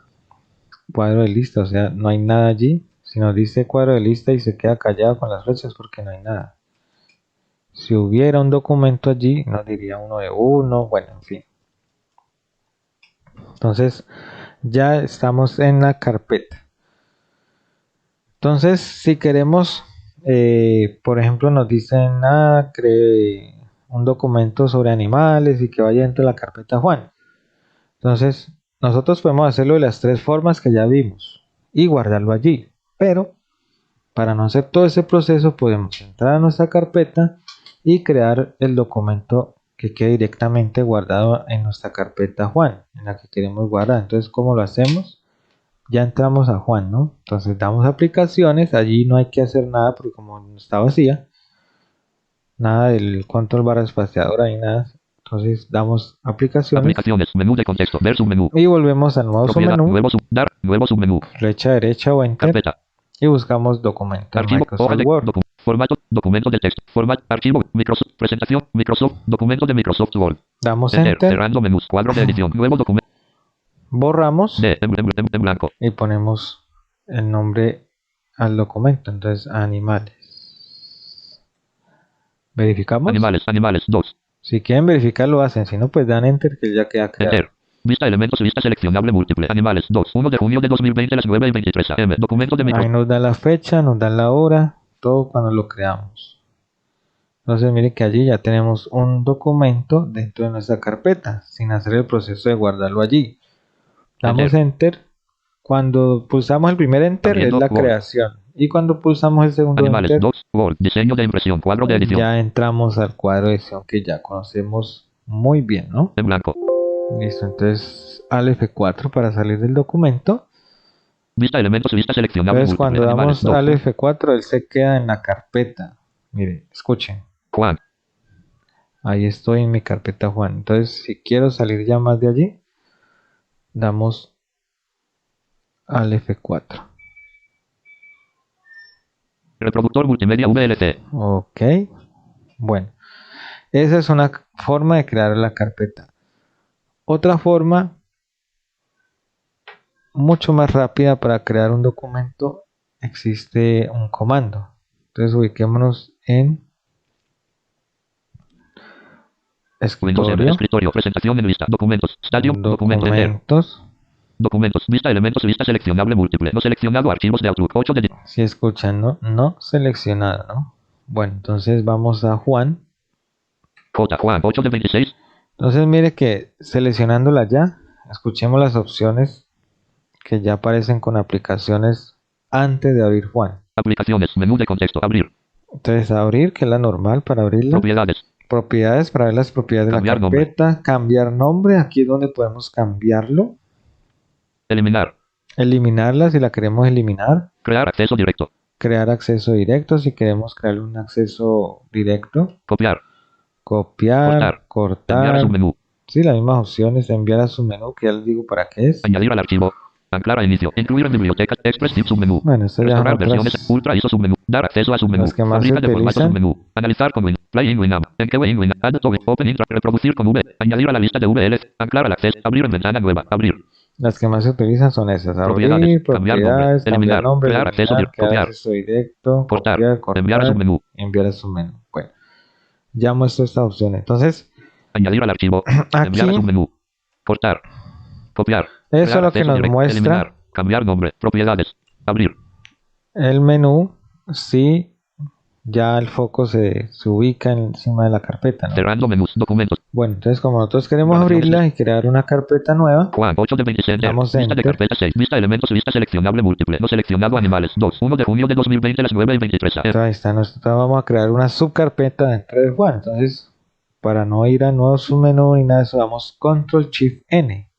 cuadro de lista, o sea, no hay nada allí. Si nos dice cuadro de lista y se queda callado con las flechas, porque no hay nada. Si hubiera un documento allí, nos diría uno de uno, bueno, en fin. Entonces, ya estamos en la carpeta. Entonces, si queremos, por ejemplo, nos dicen, cree un documento sobre animales y que vaya dentro de la carpeta Juan. Entonces, nosotros podemos hacerlo de las tres formas que ya vimos y guardarlo allí. Pero, para no hacer todo ese proceso, podemos entrar a nuestra carpeta y crear el documento que quede directamente guardado en nuestra carpeta Juan, en la que queremos guardar. Entonces, ¿cómo lo hacemos? Ya entramos a Juan, ¿no? Entonces damos aplicaciones, allí no hay que hacer nada porque como está vacía, nada del control barra espaciadora ni nada. Entonces damos aplicaciones Aplicaciones, menú de contexto, ver submenú. y volvemos al nuevo Propiedad, submenú, nuevo submenú. flecha derecha o enter Carpeta. y buscamos documento en Archivo, hoja Microsoft de Word. formato, documento de texto, formato, archivo, Microsoft, presentación, Microsoft, documento de Microsoft Word. Damos Enter, enter, cerrando menús, cuadro de edición, nuevo documento borramos en blanco. y ponemos el nombre al documento. Entonces animales. Verificamos. Animales, 2. Si quieren verificar lo hacen, si no pues dan enter que ya queda creado. Enter. Vista elementos, vista seleccionable múltiple. Animales, 2. 1 de junio de 2020, las 9:23 am. Documento de Ahí Microsoft. nos da la fecha, nos da la hora, todo cuando lo creamos. Entonces mire que allí ya tenemos un documento dentro de nuestra carpeta, sin hacer el proceso de guardarlo allí. Damos enter. Cuando pulsamos el primer enter Abriendo es la Word. creación. Y cuando pulsamos el segundo Animales, enter, 2. Word. Diseño de impresión, cuadro de edición. ya entramos al cuadro de edición que ya conocemos muy bien, ¿no? En blanco. Listo, entonces al F4 para salir del documento. Vista elementos, vista seleccionable Entonces múltiple. cuando Animales, damos 2. al F4 él se queda en la carpeta. Mire, escuchen. Juan. Ahí estoy en mi carpeta Juan. Entonces si quiero salir ya más de allí, damos al F4. Reproductor multimedia VLC. Ok. Bueno, esa es una forma de crear la carpeta. Otra forma mucho más rápida para crear un documento, existe un comando. Entonces ubiquémonos en escritorio, Escritorio, presentación en lista, documentos, Stadium, documento, enter. documentos. Documentos, vista elementos, vista seleccionable múltiple. No seleccionado, archivos de Outlook, 8 de... Si escuchan, no seleccionado, ¿no? Bueno, entonces vamos a Juan. Juan, 8 de 26. Entonces mire que seleccionándola ya, escuchemos las opciones que ya aparecen con aplicaciones antes de abrir Juan. Aplicaciones, menú de contexto, abrir. Entonces abrir, que es la normal para abrirla. Propiedades. Propiedades, para ver las propiedades Cambiar de la carpeta. Cambiar nombre, aquí es donde podemos cambiarlo. Eliminar. Eliminarla si la queremos eliminar. Crear acceso directo. Crear acceso directo si queremos crear un acceso directo. Copiar. Copiar, cortar. Enviar a su menú. Sí, las mismas opciones. Enviar a su menú, que ya les digo para qué es. Añadir al archivo. Anclar a inicio. Incluir en biblioteca. Express tip submenú. Bueno, esto ya Restaurar son otras, versiones. Ultra ISO submenú. Dar acceso a submenú. las que más se Fábrica de formato utilizan. submenú. Analizar con Win. Play in Winamp. En que Win Add to Open Intra. Reproducir con V. Añadir a la lista de VLC. Anclar al acceso. Abrir en ventana nueva. Abrir. Las que más se utilizan son esas. Abrir, Propiedades, propiedades, cambiar nombre, crear acceso eliminar, directo, crear copiar, acceso directo, cortar, copiar, cortar, enviar a submenú. enviar a su menú. Bueno, ya muestro esta opción. Entonces, Añadir al archivo. Enviar a aquí, submenú. Cortar. Copiar. eso crear es lo que acceso nos directo, muestra eliminar, cambiar nombre. Propiedades. Abrir. el menú si ya el foco se ubica encima de la carpeta, ¿no? Cerrando menús. Documentos. Bueno, entonces como nosotros queremos Grabaciones. abrirla y crear una carpeta nueva, Juan, 8 de 26. Damos Vista de enter. carpeta 6. Vista elementos. Vista seleccionable múltiple. No seleccionado animales. 2. 1 de junio de 2020. Las 9:23 am. entonces ahí está, nosotros vamos a crear una subcarpeta dentro de Juan. Entonces, para no ir a nuevo submenú ni nada de eso, damos Control Shift N.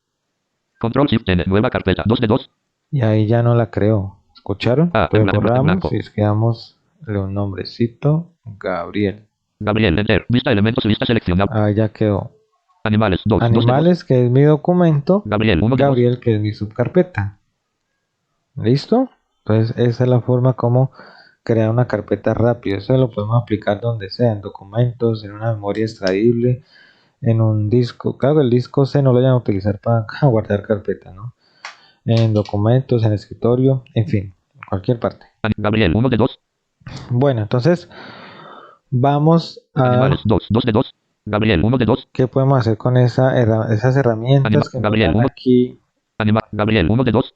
Control Shift N. Nueva carpeta. 2 de 2. Y ahí ya no la creó. ¿Escucharon? Ah, Entonces en blanco, en borramos blanco. y quedamos un nombrecito, Gabriel. Gabriel. Enter. Vista elementos. Vista seleccionable. Ahí ya quedó. Animales 2. Animales, que es mi documento. Gabriel 1 de 2. Gabriel, que es mi subcarpeta. ¿Listo? Entonces esa es la forma como crear una carpeta rápido. Eso lo podemos aplicar donde sea, en documentos, en una memoria extraíble, en un disco. Claro que el disco C no lo vayan a utilizar para guardar carpeta, ¿no? En documentos, en el escritorio, en fin, en cualquier parte. Gabriel 1 de 2. Bueno, entonces vamos a Animales 2. 2 de 2. Gabriel 1 de 2. qué podemos hacer con esas herramientas que nos Gabriel dan 1. aquí, Gabriel 1 de 2.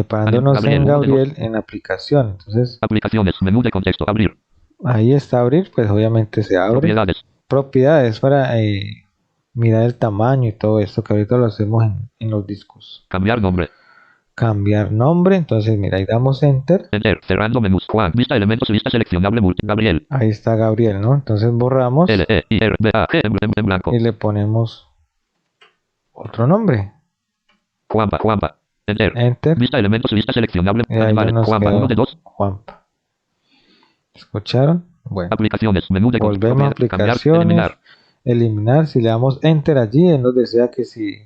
parándonos Gabriel en 1 de 2. Gabriel en aplicación. Entonces Aplicaciones. Menú de contexto. Abrir. ahí está abrir, pues obviamente se abre. Propiedades. Propiedades para mirar el tamaño y todo esto, que ahorita lo hacemos en los discos. Cambiar nombre. Cambiar nombre, entonces mira, ahí damos enter. Enter. Cerrando menús. Juan. Vista elementos. Vista seleccionable multi. Gabriel. Ahí está Gabriel, ¿no? Entonces borramos L E I R B A G en blanco. y le ponemos otro nombre. Juanpa. Juanpa. Enter. Enter. Vista elementos. Vista seleccionable. Y ahí ya Animales. nos Juanpa. quedó 1 de 2. Juanpa. ¿Escucharon? Bueno, Aplicaciones. Menú de volvemos a cambiar. aplicaciones, Eliminar. eliminar. Si le damos enter allí, él nos desea que si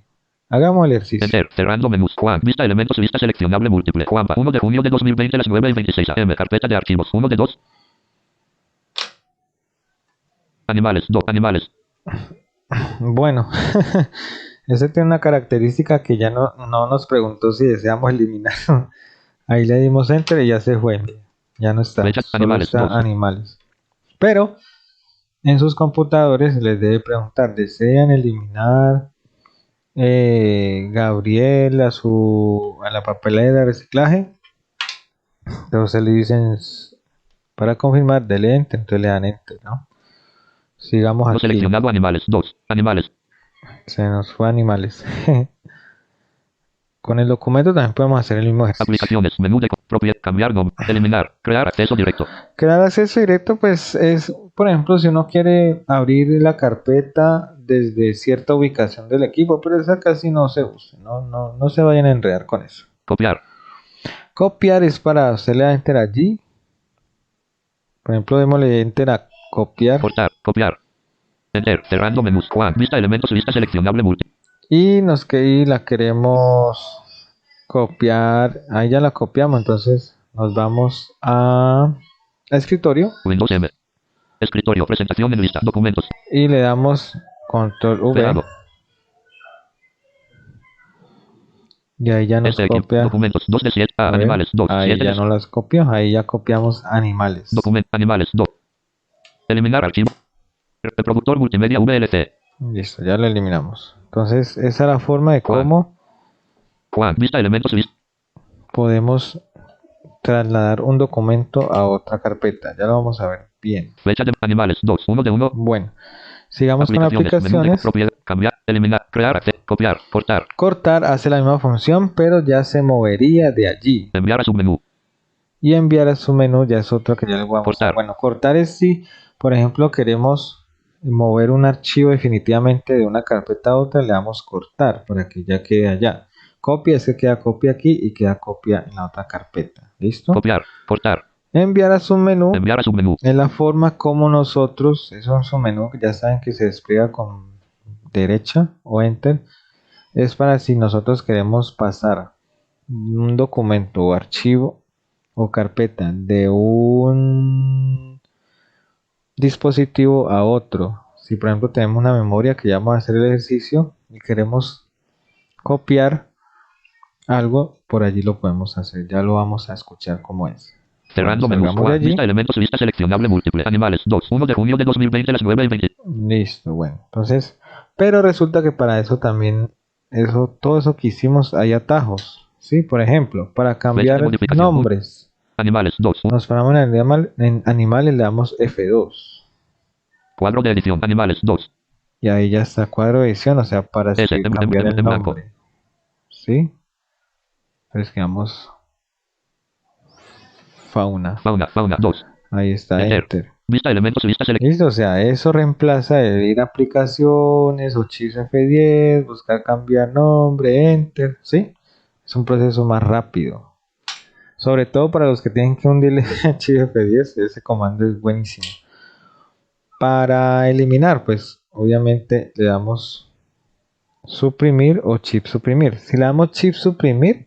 hagamos el ejercicio. Enter. Cerrando menús. Juan. Vista elementos. Vista seleccionable múltiple. Juanpa. 1 de junio de 2020 las 9:26 am. Carpeta de archivos. 1 de 2. Animales. 2. Animales. Bueno, ese tiene una característica que ya no nos preguntó si deseamos eliminar. Ahí le dimos enter y ya se fue. Ya no está. Flechas, Solo animales, está 12. animales. Pero en sus computadores les debe preguntar, ¿desean eliminar Gabriel a la papelera de reciclaje? Entonces le dicen, para confirmar, dele enter, entonces le dan enter, ¿no? Sigamos No aquí. seleccionado animales. 2. Animales. Se nos fue animales. Con el documento también podemos hacer el mismo ejercicio. Aplicaciones. Menú de propiedad. Cambiar nombre. Eliminar. Crear acceso directo. Crear acceso directo, pues es, por ejemplo, si uno quiere abrir la carpeta desde cierta ubicación del equipo, pero esa casi no se usa, no se vayan a enredar con eso. Copiar. Copiar es para hacerle a enter allí. Por ejemplo, démosle enter a copiar. Cortar. Copiar. Enter. Cerrando menús. Juan. Vista elementos. Vista seleccionable múltiple. Y la queremos copiar. Ahí ya la copiamos, entonces nos vamos a escritorio Windows M. Escritorio. Presentación en lista. Documentos. y le damos control V. Pegado. Y ahí ya nos copia. Documentos 2 de 7. A ver, Animales 2. ahí 7 ya no las copió. Ahí ya copiamos animales. Animales 2. Eliminar archivo. Reproductor multimedia VLC. Listo, ya lo eliminamos. Entonces, esa es la forma de cómo Juan. Vista elementos. podemos trasladar un documento a otra carpeta. Ya lo vamos a ver bien. Fecha de animales 2. 1 de 1. Bueno, sigamos con Menú de aplicaciones. propiedad. Cambiar. Eliminar. Crear. Copiar. Cortar. Cortar hace la misma función, pero ya se movería de allí. Enviar a submenú. Y enviar a su menú ya es otro que ya les voy a mostrar. Cortar. Bueno, cortar es si, por ejemplo, queremos mover un archivo definitivamente de una carpeta a otra, le damos cortar para que ya quede allá. Copia es que queda copia aquí y queda copia en la otra carpeta. ¿Listo? Copiar. Cortar. Enviar a submenú Enviar a submenú. es la forma como nosotros, eso es un menú que ya saben que se despliega con derecha o enter, es para si nosotros queremos pasar un documento o archivo o carpeta de un dispositivo a otro. Si por ejemplo tenemos una memoria que ya vamos a hacer el ejercicio y queremos copiar algo, por allí lo podemos hacer. Ya lo vamos a escuchar cómo es. Cerrando Bueno, menús. salgamos de Juan. allí. Vista elementos. Vista seleccionable múltiple. Animales 2. 1 de junio de 2020 las 9:20. Listo, bueno. Entonces, pero resulta que para eso también, todo eso que hicimos hay atajos. ¿Sí? Por ejemplo, para cambiar modificación. nombres. Animales 2. Nos paramos en animales, le damos F2. Cuadro de edición. Animales 2. Y ahí ya está cuadro de edición, o sea, para Ese, cambiar el en blanco. nombre. ¿Sí? Entonces quedamos fauna. Fauna 2. Ahí está, Enter. enter. Vista elementos. Vista seleccionable. Listo, o sea, eso reemplaza el ir a aplicaciones, uchis F10, buscar cambiar nombre, enter, ¿sí? Es un proceso más rápido. Sobre todo para los que tienen que hundirle archivo F10, ese comando es buenísimo. Para eliminar, pues obviamente le damos suprimir o chip suprimir. Si le damos chip suprimir,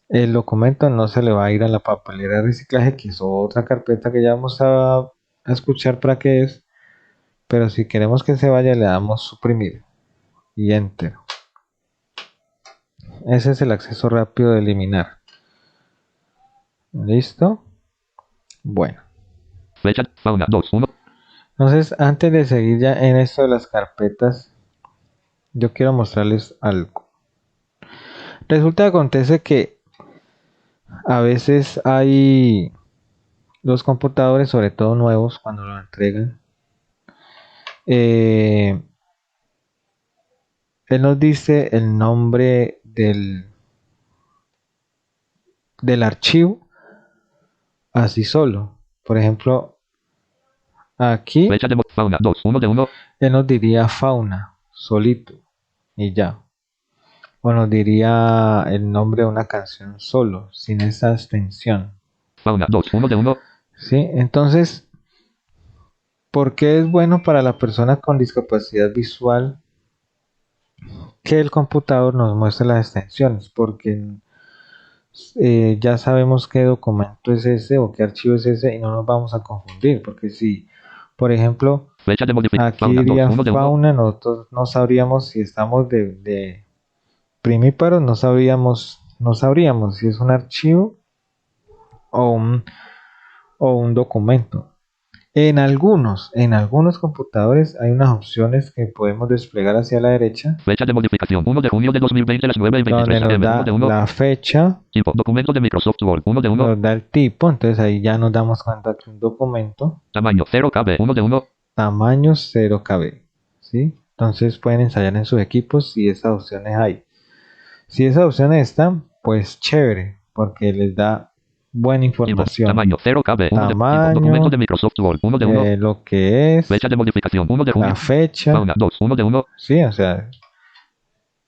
el documento no se le va a ir a la papelera de reciclaje, que es otra carpeta que ya vamos a escuchar para qué es. Pero si queremos que se vaya, le damos suprimir y enter. Ese es el acceso rápido de eliminar. ¿Listo? Bueno. Fecha, fauna, 2, 1. Entonces, antes de seguir ya en esto de las carpetas, yo quiero mostrarles algo. Resulta que acontece que a veces hay los computadores, sobre todo nuevos, cuando lo entregan, él nos dice el nombre del archivo así solo. Por ejemplo, aquí Fecha de fauna, 2, 1 de 1. él nos diría fauna, solito, y ya. O nos diría el nombre de una canción solo, sin esa extensión. Fauna, 2, 1 de 1. ¿Sí? Entonces, ¿por qué es bueno para la persona con discapacidad visual que el computador nos muestre las extensiones? Porque ya sabemos qué documento es ese o qué archivo es ese y no nos vamos a confundir. Porque si, por ejemplo, Fecha de modificación. aquí Fauna, 2, diría 1 de 1. fauna, nosotros no sabríamos si estamos de primíparos, no sabríamos si es un archivo o un documento. En algunos computadores hay unas opciones que podemos desplegar hacia la derecha, Fecha de modificación, 1 de junio de 2020, las 9 y 23 donde nos am, 1 de da 1. la fecha, Tipo, documento de Microsoft Word, 1 de 1. nos da el tipo, entonces ahí ya nos damos cuenta que un documento, Tamaño, 0 KB, 1 de 1. tamaño 0 KB, ¿sí? Entonces pueden ensayar en sus equipos si esas opciones hay. Si esas opciones están, pues chévere, porque les da buena Tipo, información. tamaño, 0 KB, 1 de 1. Tamaño, Documento de Microsoft Word, 1 de 1. lo que es, Fecha de modificación, 1 de junio. la fecha, Fauna, 2, 1 de 1. sí, o sea,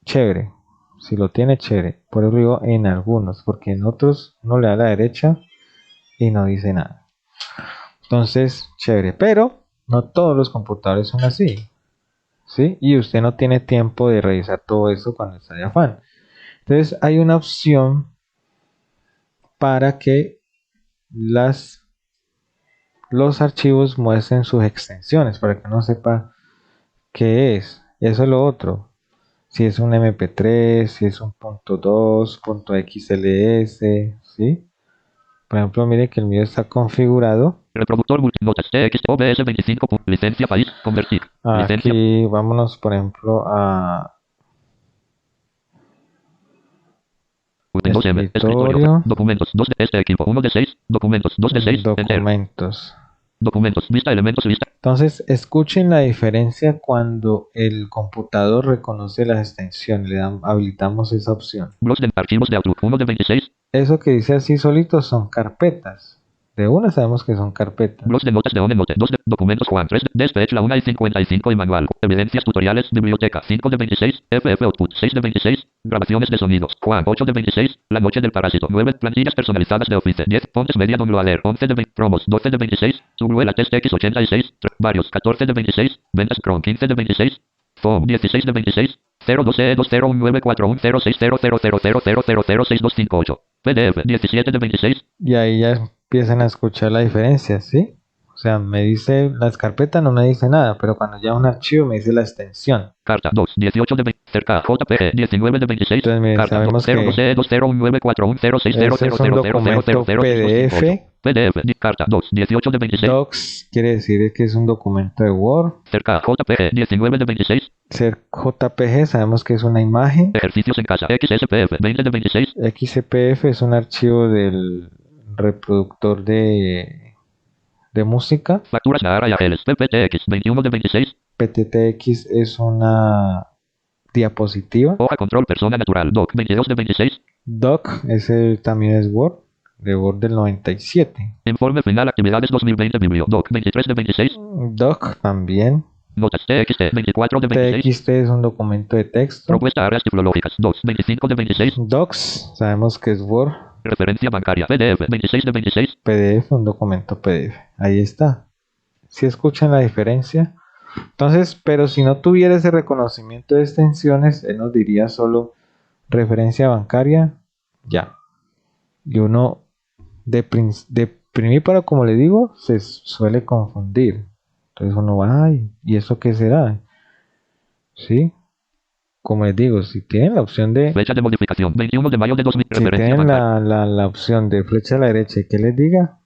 chévere. Si lo tiene, chévere. Por eso digo en algunos, porque en otros uno le da a la derecha y no dice nada. Entonces, chévere. Pero no todos los computadores son así, ¿sí? Y usted no tiene tiempo de revisar todo eso cuando está de afán. Entonces, hay una opción para que los archivos muestren sus extensiones, para que uno sepa qué es. Eso es lo otro. Si es un MP3, si es un .2, .xls, ¿sí? Por ejemplo, mire que el mío está configurado. Reproductor multinotas TX OBS 25. Licencia país. Convertir. Licencia. Aquí vámonos, por ejemplo, a Windows M. escritorio, Documentos 2 de este equipo. 1 de 6. Documentos 2 de 6. Enter. documentos. Documentos. Vista elementos. Vista. Entonces, escuchen la diferencia cuando el computador reconoce las extensiones. Habilitamos esa opción. Blogs de archivos de Outlook. 1 de 26. Eso que dice así solito son carpetas. De una sabemos que son carpetas. Blogs de notas de OneNote. 2 de documentos Juan 3 de Despech la 1 y 55 y manual. Evidencias tutoriales. Biblioteca 5 de 26. FF Output 6 de 26. Grabaciones de sonidos. Juan 8 de 26. La noche del parásito 9. Plantillas personalizadas de Office 10. Fontes media downloader 11 de 20. Promos 12 de 26. Subruela Test X86. Varios 14 de 26. Ventas Chrome 15 de 26. FOM 16 de 26. 02E20194140000000062558. PDF 17 de 26. Y ahí ya empiezan a escuchar la diferencia, ¿sí? O sea, me dice, las carpetas no me dice nada, pero cuando ya un archivo me dice la extensión. Carta 2, 18 de 20. Cerca JPG 19 de 26. Entonces, mire, Carta sabemos 0, que 2E20194106000000000000. ese es un documento PDF. PDF, carta 2, 18 de 26. Docs quiere decir que es un documento de Word. Cerca JPG 19 de 26. Ser JPG sabemos que es una imagen. Ejercicios en casa XSPF 20 de 26. XPF es un archivo del reproductor de música. Facturas Nahara y Ageles PPTX 21 de 26. PTTX es una diapositiva. Hoja control persona natural Doc 22 de 26. Doc también es Word, de Word del 97. Informe final actividades 2020 Biblio Doc 23 de 26. Doc también. Notas TXT 24 de 26. TXT es un documento de texto. Propuesta áreas tiflológicas 2, 25 de 26. Docs, sabemos que es Word. Referencia bancaria PDF 26 de 26. PDF, un documento PDF. Ahí está. Si escuchan la diferencia, Entonces, pero si no tuviera ese reconocimiento de extensiones, él nos diría solo referencia bancaria, ya. Y uno de primíparo, como le digo, se suele confundir. Entonces uno va, ay, ¿y eso qué será? ¿Sí? Como les digo, si tienen la opción de, Fecha de modificación, 21 de mayo de 2000. si Referencia tienen bancaria. la opción de flecha a la derecha y que les diga,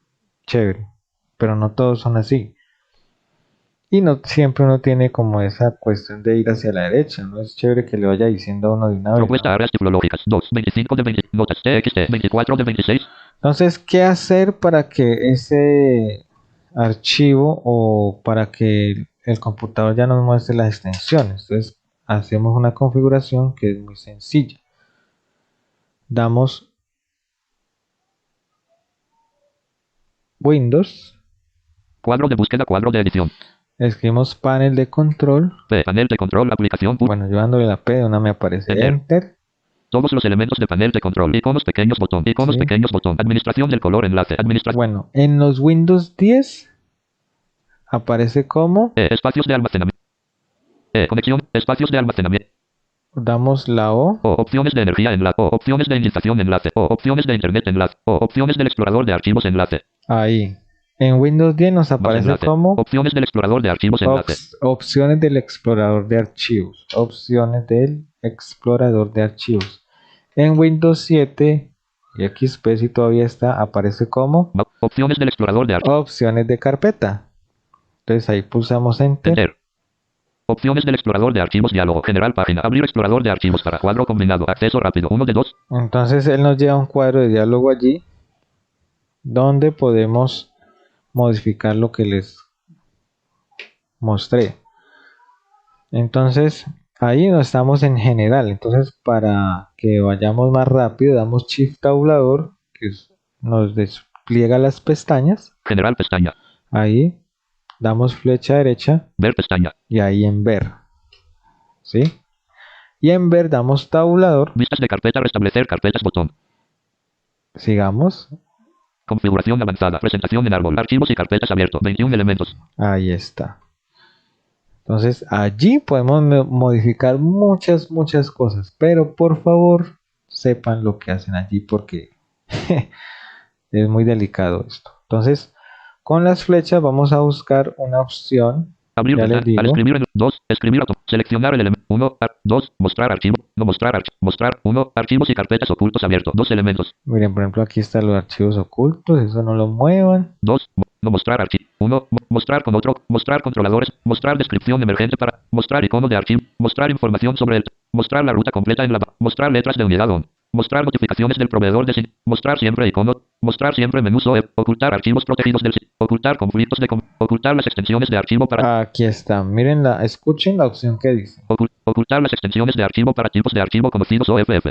chévere. Pero no todos son así. Y no siempre uno tiene como esa cuestión de ir hacia la derecha. No es chévere que le vaya diciendo a uno de una vez, Propuesta ¿no? áreas tipológicas. 2, 25 de 20. Notas TXT. 24 de 26. Entonces, ¿qué hacer para que ese archivo o para que el computador ya nos muestre las extensiones? Entonces, hacemos una configuración que es muy sencilla. Damos Windows, Cuadro de búsqueda. Cuadro de edición. escribimos panel de control. P. Panel de control. Aplicación. Bueno, yo dándole la P, de una me aparece Enter. Enter. Todos los elementos de panel de control. Iconos pequeños botón. Iconos ¿Sí? pequeños botón. Administración del color enlace. Administración. Bueno, en los Windows 10 aparece como, Espacios de almacenamiento. Conexión. Espacios de almacenamiento. damos la O, O opciones de energía enlace. O opciones de iniciación enlace. O opciones de internet enlace. O opciones del explorador de archivos enlace. ahí. En Windows 10 nos Más aparece enlace. como Opciones del explorador de archivos enlace. opciones del explorador de archivos. Opciones del explorador de archivos. En Windows 7 y XP si todavía está, aparece como Opciones del explorador de archivos. opciones de carpeta. Entonces ahí pulsamos Enter. Enter. Opciones del explorador de archivos. Diálogo general. Página. Abrir explorador de archivos para cuadro combinado. Acceso rápido. 1 de 2. Entonces él nos lleva un cuadro de diálogo allí donde podemos modificar lo que les mostré. Entonces ahí no estamos en general. Entonces para que vayamos más rápido damos Shift tabulador que nos despliega las pestañas. General pestaña. Ahí damos flecha derecha Ver pestaña. y ahí en ver. ¿Sí? Y en ver damos tabulador. Vistas de carpeta. Restablecer carpetas botón. Sigamos. Configuración avanzada. Presentación en árbol. Archivos y carpetas abierto. 21 elementos. Ahí está. Entonces allí podemos modificar muchas cosas. Pero por favor sepan lo que hacen allí porque es muy delicado esto. Entonces con las flechas vamos a buscar una opción. Abrir Ya les ventana. Al digo. escribir en 2. Escribir auto. Seleccionar el elemento. 1. 2. Mostrar archivo. No mostrar archivo. Mostrar 1. Archivos y carpetas ocultos abierto. 2 elementos. Miren, por ejemplo, aquí están los archivos ocultos. Eso no lo muevan. 2. No mostrar archivo. 1. Mostrar con otro. Mostrar controladores. Mostrar descripción emergente para. Mostrar icono de archivo. Mostrar información sobre el. Mostrar la ruta completa en la. Mostrar letras de unidad on. Mostrar notificaciones del proveedor de. Mostrar siempre icono. Mostrar siempre menús OE. Ocultar archivos protegidos del. Ocultar conflictos de. Ocultar las extensiones de archivo para. Aquí está. Miren escuchen la opción que dice. Ocultar las extensiones de archivo para tipos de archivo conocidos OFF.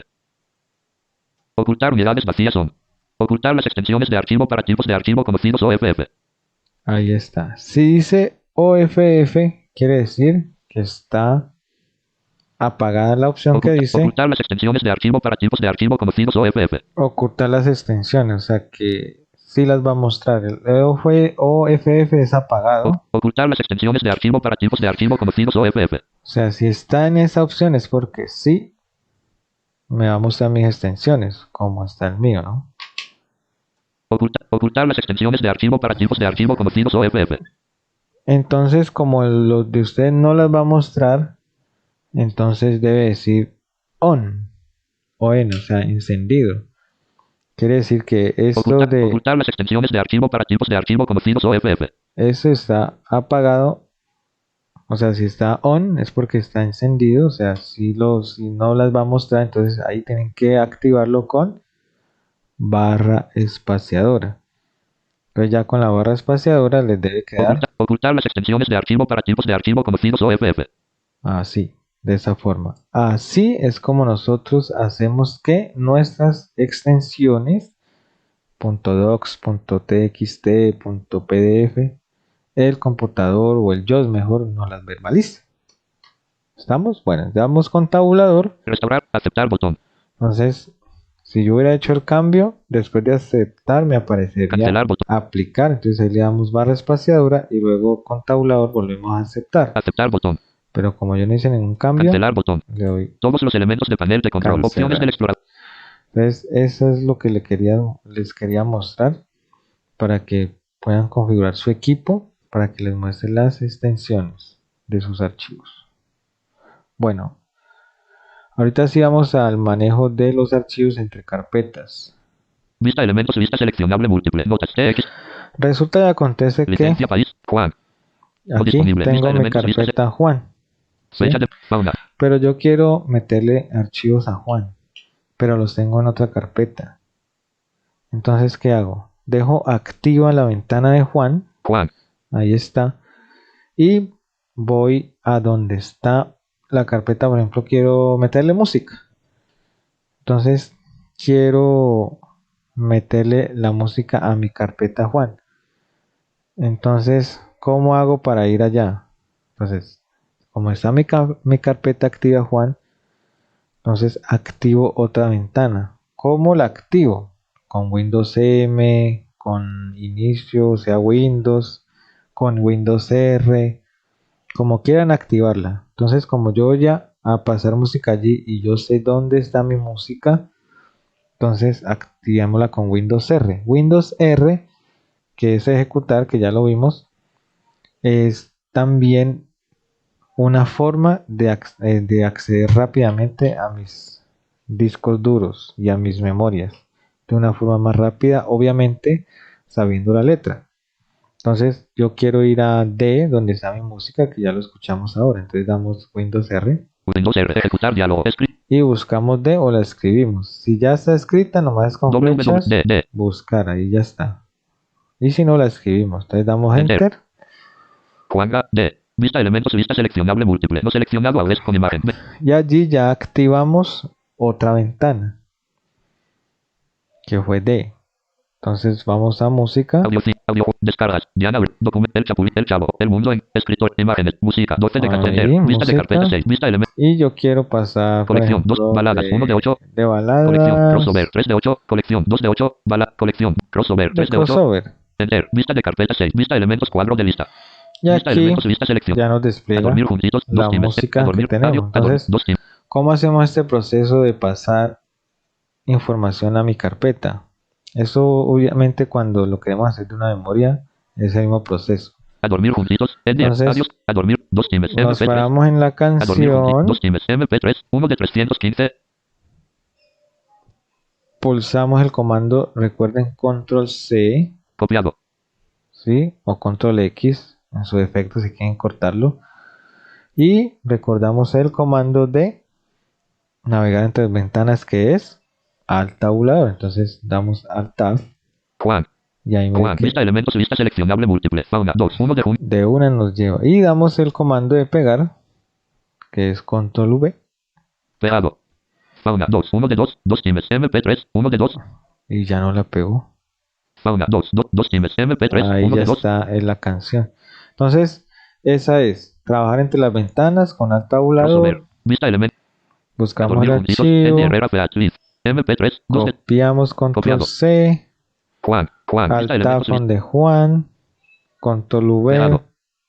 Ocultar unidades vacías on. Ocultar las extensiones de archivo para tipos de archivo conocidos OFF. Ahí está. Si dice OFF, quiere decir que está apagada la opción que dice Ocultar las extensiones de archivo para tipos de archivo conocidos OFF. ocultar las extensiones. O sea que sí las va a mostrar. El OFF es apagado. Ocultar las extensiones de archivo para tipos de archivo conocidos OFF. O sea, si está en esa opción es porque sí me va a mostrar mis extensiones, como está el mío, ¿no? Ocultar las extensiones de archivo para tipos de archivo conocidos OFF. Entonces, como los de usted no las va a mostrar, entonces debe decir on, o sea, encendido. Quiere decir que esto de Ocultar las extensiones de archivo para tipos de archivo conocidos OFF. eso está apagado. O sea, si está on es porque está encendido. O sea, si no las va a mostrar, entonces ahí tienen que activarlo con barra espaciadora. Entonces ya con la barra espaciadora les debe quedar Ocultar las extensiones de archivo para tipos de archivo conocidos OFF. así, de esa forma. Así es como nosotros hacemos que nuestras extensiones .docs, .txt, .pdf, el computador o el JOS mejor no las verbalice. ¿Estamos? Bueno, ya vamos con tabulador. Restaurar, aceptar botón. Entonces Si yo hubiera hecho el cambio, después de aceptar me aparecería Cancelar botón. aplicar. Entonces ahí le damos barra espaciadora y luego con tabulador volvemos a aceptar. Aceptar botón. Pero como yo no hice ningún cambio, Cancelar botón. le doy Todos los elementos de panel de control. cancelar. Opciones del explorador. Entonces eso es lo que les quería mostrar para que puedan configurar su equipo para que les muestre las extensiones de sus archivos. Bueno, ahorita sí vamos al manejo de los archivos entre carpetas. Vista elementos, vista seleccionable múltiple. Notas TX. Resulta y acontece que Licencia país. Juan. aquí disponible. tengo Vista mi elementos, vista carpeta Juan, ¿sí? fecha de fauna. Pero yo quiero meterle archivos a Juan, pero los tengo en otra carpeta. Entonces, ¿qué hago? Dejo activa la ventana de Juan, Juan. ahí está, y voy a donde está la carpeta. Por ejemplo, quiero meterle música. Entonces, quiero meterle la música a mi carpeta Juan. Entonces, ¿cómo hago para ir allá? Entonces, como está mi carpeta activa Juan, entonces activo otra ventana. ¿Cómo la activo? Con Windows M, con inicio, o sea Windows, con Windows R, como quieran activarla. Entonces, como yo voy a pasar música allí y yo sé dónde está mi música, entonces activémosla con Windows R. Windows R, que es ejecutar, que ya lo vimos, es también una forma de acceder rápidamente a mis discos duros y a mis memorias de una forma más rápida, obviamente sabiendo la letra. Entonces yo quiero ir a D, donde está mi música, que ya lo escuchamos ahora. Entonces damos Windows R Windows R. Ejecutar diálogo. y buscamos D o la escribimos. Si ya está escrita, nomás con flechas, WWD. buscar, ahí ya está. Y si no, la escribimos. Entonces damos Enter. Enter. Juanga D. Vista elementos, vista seleccionable múltiple. No seleccionado a con imagen. Y allí ya activamos otra ventana, que fue D. Entonces vamos a música. Audio, audio, descargas. Diana, documento, el chapulín, el chavo, el mundo, escritor, imágenes, música, 12 de Ahí, 14, vista música. de carpeta 6, vista elementos. Y yo quiero pasar, por Colección, ejemplo, 2 baladas, 1 de 8. de baladas. Colección, crossover, 3 de 8. Colección, 2 de 8. Colección, crossover, 3 de 8. Crossover. Enter, vista de carpeta 6, vista elementos, cuadro de lista. Y Vista aquí elementos, vista selección. ya nos A despliega dormir juntitos, la 2 times. música A dormir, que tenemos. Entonces, 2 times. ¿cómo hacemos este proceso de pasar información a mi carpeta? Eso obviamente cuando lo queremos hacer de una memoria es el mismo proceso. A dormir juntitos, Entonces, adiós, a dormir, 2 times. Nos paramos en la A dormir juntitos, canción, 2 times. MP3, 1 de 315. pulsamos el comando, recuerden, control C, Copiado. ¿sí? O control X, en su defecto si quieren cortarlo. Y recordamos el comando de navegar entre ventanas, que es Alt tabulador. Entonces damos Alt Tab Juan. y ahí Juan, vista elementos, vista seleccionable múltiple. Fauna, 2, 1 de junio. de una nos lleva. Y damos el comando de pegar, que es control V. Pegado. Fauna, 2, 1 de 2, 2 times. MP3, 1 de 2. Y ya no la pegó. Fauna, 2, 2 times. MP3, Ahí 1 ya de 2. está en la canción. Entonces, esa es trabajar entre las ventanas con Alt tabulador. Crossover. Vista elementos. Buscamos el archivo. MP3, 2 de Copiamos control Copiado. C. Juan, Juan, Alt vista elementos, Tab de Juan. Control V. pegado.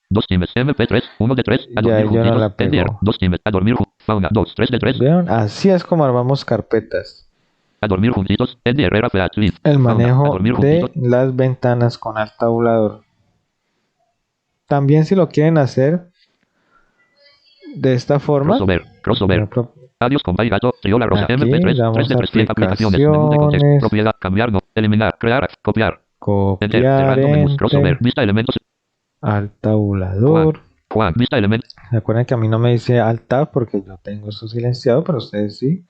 2 times. MP3, 1 de 3. A Ya dormir yo no juntitos. la pegó. 2 times. A dormir Fauna, 2, 3 de 3. ¿Vieron? Así es como armamos carpetas. A dormir juntitos. Herrera Featlis. El Fauna, a manejo dormir de juntitos. las ventanas con Alt tabulador. También si lo quieren hacer de esta forma, Crossover, crossover. Adiós con gato, triola rosa, Aquí MP3, damos 3 de 300 aplicaciones, menú de contexto, aplicaciones. propiedad, cambiar, no, eliminar, crear, copiar, enter, copiar, cerrando menús, crossover, enter, vista elementos, Alt tabulador. Juan, vista elementos, Recuerden que a mí no me dice Alt Tab porque yo tengo eso silenciado, pero ustedes sí.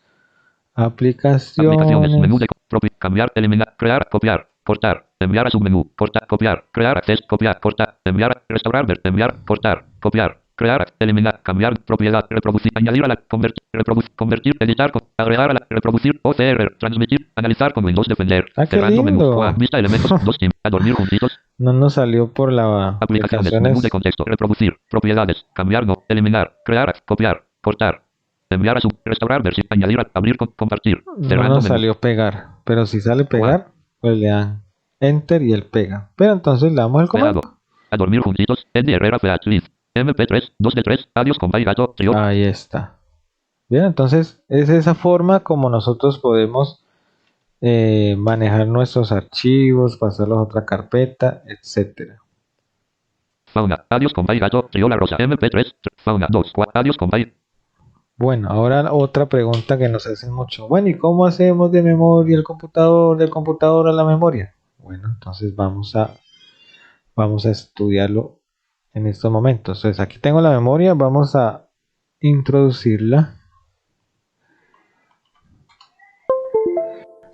aplicaciones, menú de Aplicaciones. cambiar, eliminar, crear, copiar, cortar, enviar a submenú, cortar, copiar, crear, acceso, copiar, cortar, enviar, restaurar, ver, enviar, cortar, copiar, crear, eliminar, cambiar, propiedad, reproducir, añadir a la, convertir, editar, agregar a la, reproducir, OCR, transmitir, analizar con Windows Defender, Ah, qué cerrando menú, lindo. Juan, vista elementos, 2 times, a dormir juntitos, No nos salió por la aplicaciones, menú de contexto, reproducir, propiedades, cambiar, no, eliminar, crear, copiar, cortar, Enviar a su. Restaurar versión. Añadir. Abrir. Compartir. No Cerrando nos menú. salió pegar, pero si sale pegar, pues le dan Enter y él pega. Pero entonces le damos el comando. Pegado. A dormir juntitos. Eddie Herrera Feat Liz. MP3. 2 de 3. Adiós compay gato. Trio. Ahí está. Bien, entonces es esa forma como nosotros podemos manejar nuestros archivos, pasarlos a otra carpeta, etcétera. Fauna. Adiós compay gato. Trio la rosa. MP3. Fauna. 2. Adiós compay. Bueno, ahora otra pregunta que nos hacen mucho. Bueno, ¿y cómo hacemos de memoria el computador, del computador a la memoria? Bueno, entonces vamos a estudiarlo en estos momentos. Entonces aquí tengo la memoria, vamos a introducirla.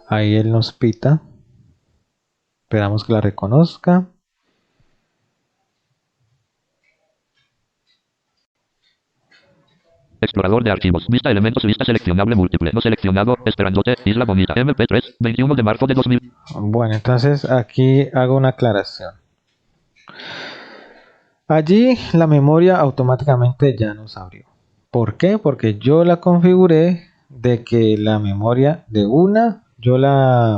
Ahí él nos pita. Esperamos que la reconozca. Explorador de archivos. Vista elementos. Vista seleccionable múltiple. No seleccionado. Esperandote. Isla Bonita. MP3. 21 de marzo de 2000. Bueno, entonces aquí hago una aclaración. Allí la memoria automáticamente ya nos abrió. ¿Por qué? Porque yo la configuré de que la memoria de una,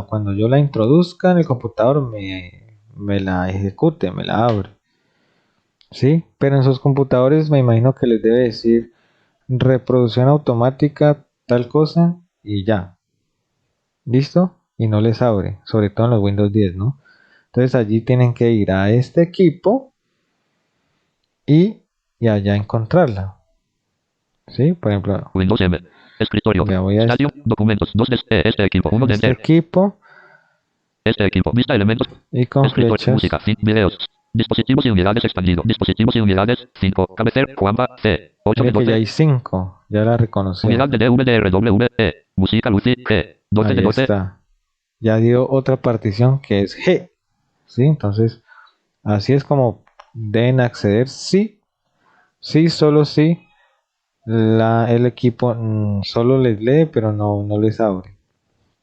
cuando yo la introduzca en el computador me la ejecute, me la abre. ¿Sí? Pero en sus computadores me imagino que les debe decir reproducción automática, tal cosa, y ya. ¿Listo? Y no les abre, sobre todo en los Windows 10, ¿no? Entonces allí tienen que ir a este equipo y allá encontrarla. ¿Sí? Por ejemplo, Windows M. Escritorio. me voy a Estadio. Documentos. 2 de este equipo. 1 de este enter. equipo Este equipo. Vista elementos. y con Escritorio. flechas. Música. Videos. Dispositivos y unidades expandido. Dispositivos y unidades. 5. Cabecera. Juanpa. C. 8 de Mire que ya 12. hay 5, ya la reconoció. Unidad de DVDRWE. Música Lucy G. 12 de Ahí 12. está. Ya dio otra partición que es G. ¿Sí? Entonces, así es como deben acceder. Sí, sí, solo sí. El equipo solo les lee, pero no les abre.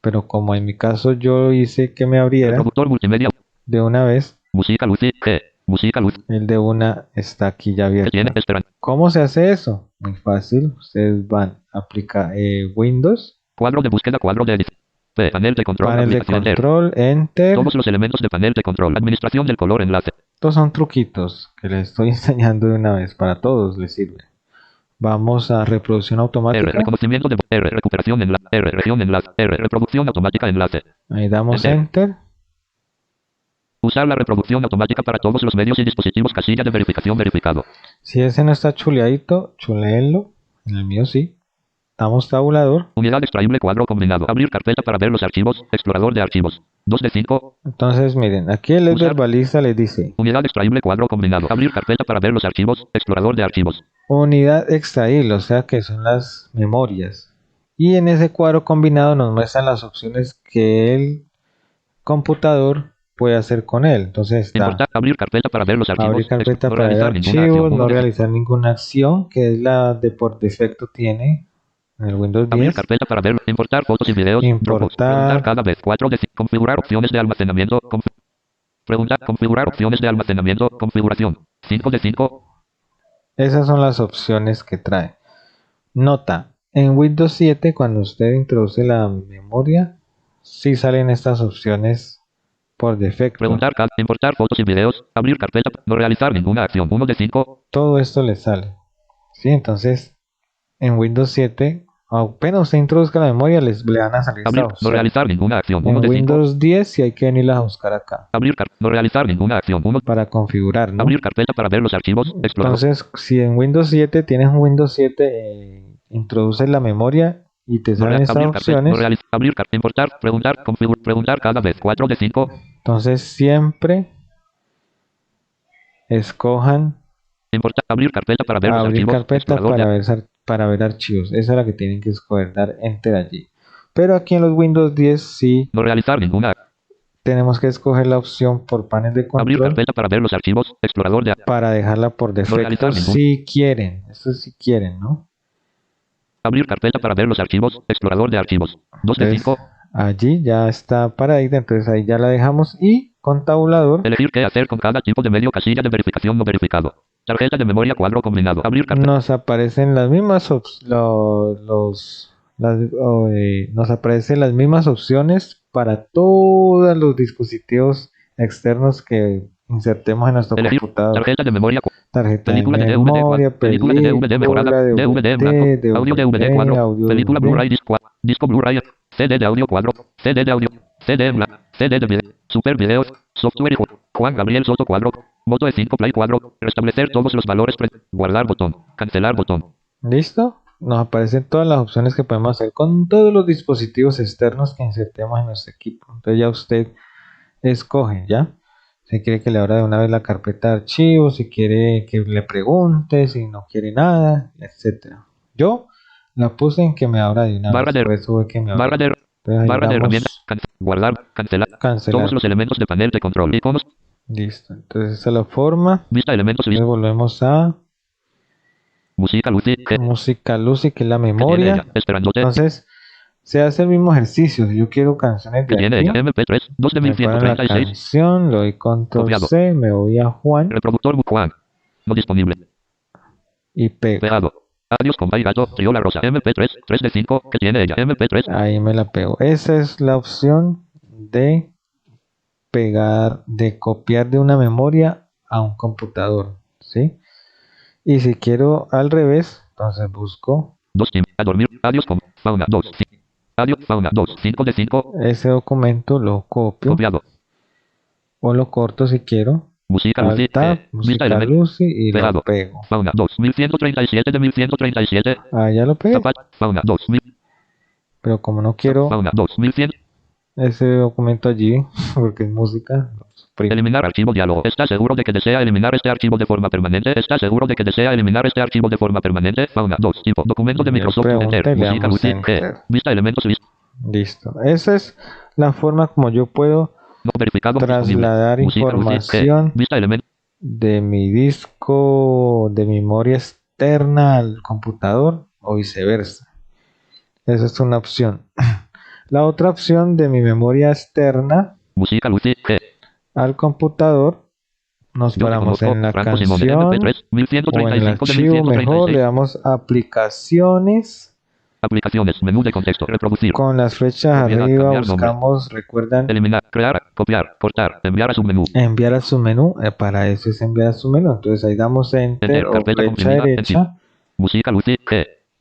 Pero como en mi caso yo hice que me abriera Reproductor multimedia. de una vez, Música Lucy G. Música Lucy. el de una está aquí ya Que tiene abierto. esperanza. ¿Cómo se hace eso? Muy fácil. Ustedes van a aplicar Windows, Cuadro de búsqueda. Cuadro de edición. P. Panel de control. panel de Aplicación Enter. control, Enter. Todos los elementos de panel de control. Administración del color. Enlace. Estos son truquitos que les estoy enseñando de una vez. Para todos les sirve. Vamos a reproducción R. automática. Reconocimiento de R. Recuperación enlace. R. Región enlace. R. Reproducción automática enlace. Ahí damos Enter. Enter. Usar la reproducción automática para todos los medios y dispositivos. Casilla de verificación verificado. Si ese no está chuleadito, chuleenlo. En el mío sí. Damos tabulador. Unidad extraíble cuadro combinado. Abrir carpeta para ver los archivos. Explorador de archivos. 2 de 5. Entonces miren, aquí el Usar. verbalista les dice Unidad extraíble cuadro combinado. Abrir carpeta para ver los archivos. Explorador de archivos. unidad extraíble, o sea que son las memorias. Y en ese cuadro combinado nos muestran las opciones que el computador puede hacer con él. Entonces está Importar. Abrir carpeta para ver los archivos. abrir carpeta No para ver realizar ninguna archivos, acción. no Uno de realizar ninguna acción, que es la de por defecto tiene en el Windows Abrir 10. carpeta para ver. Importar fotos y videos. Importar. Dropbox. Preguntar cada vez. 4 de 5. Configurar opciones de almacenamiento. Preguntar. Configurar opciones de almacenamiento. Configuración. 5 de 5. Esas son las opciones que trae. Nota, en Windows 7 cuando usted introduce la memoria, sí salen estas opciones por defecto. Preguntar. Importar fotos y videos. Abrir carpeta. No realizar ninguna acción. 1 de 5. Todo esto le sale. ¿Sí? Entonces, en Windows 7, apenas usted introduzca la memoria, le van a salir Abrir. estas No opciones. realizar ninguna acción. 1 En de 5. Windows 10 sí hay que venirlas a buscar acá Abrir. No realizar ninguna acción. 1. para configurar, ¿no? Abrir carpeta para ver los archivos. Explorador. Entonces, si en Windows 7 tienes un Windows 7, introduces la memoria y te salen estas Abrir carpeta. opciones. Abrir carpeta. Importar. Preguntar. Preguntar cada vez. 4 de 5. Entonces, siempre escojan Importar. Abrir carpeta para ver los abrir archivos. carpeta Explorador de- para ver archivos. Esa es la que tienen que escoger, dar enter allí. Pero aquí en los Windows 10 sí No realizar ninguna. tenemos que escoger la opción por panel de Abrir control carpeta para ver los archivos. Explorador de. para dejarla por defecto realizar ningún- si quieren. Esto si quieren, ¿no? Abrir carpeta para ver los archivos. Explorador de archivos. 2 de Entonces, 5. allí ya está paradita, entonces ahí ya la dejamos y con tabulador Elegir qué hacer con cada tipo de medio. Casilla de verificación no verificado. Tarjeta de memoria cuadro combinado. Abrir carpeta. Nos aparecen las mismas nos aparecen las mismas opciones para todos los dispositivos externos que insertemos en nuestro Elegir. computador. Tarjeta de memoria. Tarjeta de Película de DVD. memoria, Película de DVD mejorada. DVD en blanco. DVD, Audio DVD cuadro. audio Película DVD. Blu-ray disco Blu-ray. CD de audio cuadro. CD de audio. CD en blanco. CD de video. Super videos. Software. Juan Gabriel Soto cuadro. Moto E5 Play cuadro. Restablecer todos los valores. Guardar botón. Cancelar botón. ¿Listo? Nos aparecen todas las opciones que podemos hacer con todos los dispositivos externos que insertemos en nuestro equipo. Entonces ya usted escoge, ¿ya? Si quiere que le abra de una vez la carpeta de archivos, si quiere que le pregunte, si no quiere nada, etcétera. Yo la puse en que me abra de una Barra vez, de- por eso fue que me abra. Barra de, Entonces ahí barra de damos herramientas. Guardar. Cancelar. cancelar. Todos los elementos de panel de control. Iconos. Listo. Entonces esa es la forma. Vista elementos. Entonces volvemos a Música Lucy. Que música Lucy, que es la tiene memoria. ella. Esperándote. Entonces se hace el mismo ejercicio. Si yo quiero canciones Que de tiene aquí, ella. MP3. 2 de me paro en la 1136. canción, le doy control Copiado. C, me voy a Juan Reproductor Juan. No disponible. y pego. Pegado. Adiós compay gato. Trío la rosa. MP3. 3 de 5. Que tiene ella. MP3. Ahí me la pego. Esa es la opción de pegar, de copiar de una memoria a un computador, ¿sí? Y si quiero al revés, entonces busco 2 team. A dormir. Adiós con fauna 2. Adiós fauna 2. 5 de 5. ese documento, lo copio Copiado. o lo corto si quiero. Música Lucy. Alt Tab, Vista música elemento. Lucy y lo Pegado. pego. Fauna 2. 1137 de 1137. Ah, ya lo pegué, Zapat. Fauna 2000. pero como no quiero Fauna 2100. ese documento allí, porque es música, lo suprimo. Eliminar archivo diálogo. ¿Está seguro de que desea eliminar este archivo de forma permanente? ¿Está seguro de que desea eliminar este archivo de forma permanente? Fauna 2. Tipo. Documento de Ya Microsoft. pregunta Enter. y le Música damos Lucy. enter. Vista elementos. Listo. Esa es la forma como yo puedo No verificado. trasladar Música Lucy. información Vista elemento. de mi disco de memoria externa al computador o viceversa. Esa es una opción. La otra opción de mi memoria externa Música Lucy. al computador, nos Yo te paramos conozco. en la Franco Simón. canción MP3. o en el 1135 de archivo mejor, le 1136. damos aplicaciones. Aplicaciones. Menú de contexto. Reproducir. Con las flechas Propiedad, arriba cambiar nombre. buscamos, recuerdan, Eliminar. Crear. Copiar. Cortar. Enviar a submenú. enviar a su menú. Para eso es enviar a su menú. Entonces ahí damos enter Enter, o carpeta flecha comprimida, derecha. Música Lucy.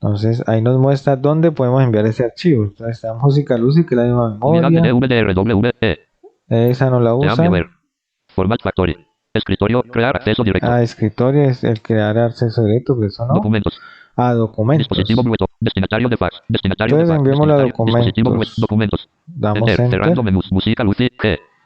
Entonces ahí nos muestra dónde podemos enviar ese archivo. Entonces está música Lucy, que es la misma Unidad de memoria. DVDRWE. Esa no la Cambia usan. ver. Format Factory. Escritorio. Crear acceso directo. A escritorio es el crear acceso directo, pero eso no. Documentos. A documentos. Dispositivo Bluetooth. Destinatario de fax. Destinatario Entonces de fax. enviémoslo a Destinatario. Dispositivo documentos. Documentos. Damos Enter. Cerrando enter. menús. Música Lucy.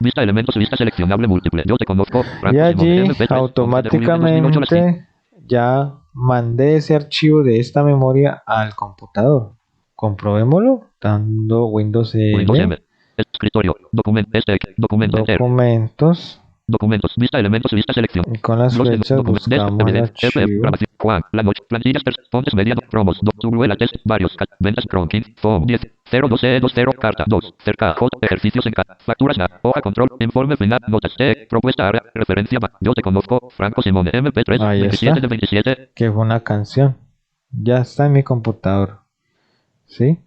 Vista elementos. Vista seleccionable múltiple. Yo te conozco. Franco Y Simón, allí MP3, 11 de julio de 2008 a las 5. automáticamente ya mandé ese archivo de esta memoria al computador. Comprobémoslo dando Windows Windows M, M. Escritorio. Documento. Documento. Enter. documentos, Documentos. Vista elementos. Vista selección. y con las Blogs de flechas documentos. buscamos el archivo. Grabación. Juan. La noche. Plantillas. Fontes mediano. Promos. Turuela. Test. Varios. Ventas. Cronking. FOM. 10. 02E20. Carta. 2. Cerca. J. Ejercicios en K. Facturas. Hoja control. Informe final. Notas. Propuesta área. Referencia. Yo te conozco. Franco Simone. MP3. Ahí 27 está. de 27. Que fue una canción. Ya está en mi computador. ¿Sí?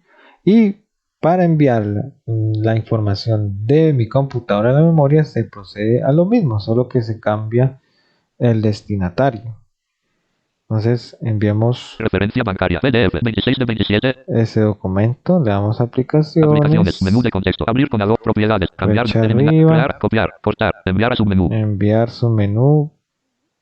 Y para enviar la información de mi computadora a la memoria se procede a lo mismo, solo que se cambia el destinatario. Entonces enviamos Referencia bancaria. PDF. 26 de 27. ese documento, le damos Aplicaciones. aplicaciones, Menú de contexto. Abrir con Adobe. Propiedades. Cambiar. Flecha Eliminar. arriba. Crear. Copiar. Cortar. Enviar a submenú. enviar su menú,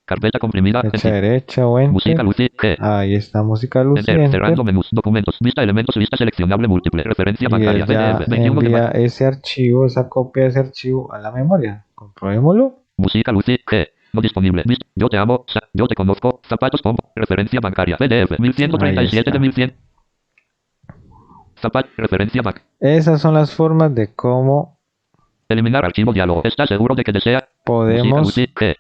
Carpeta comprimida. flecha Enter. derecha o Música enter. Lucy. Ahí está música Lucy, Enter. enter. Cerrando menús. Documentos. Vista elementos. Vista seleccionable múltiple. Referencia Y bancaria. él ya PDF. 21 de envía ese archivo, esa copia de ese archivo a la memoria. Comprobémoslo. Música Lucy. No disponible. Yo te amo. Yo te conozco. Zapatos Pom. Referencia bancaria. PDF. 1137 de Ahí 1100. Zapat. Referencia bank. Esas son las formas de cómo Eliminar archivo diálogo. ¿Está seguro de que desea? podemos Música Lucy.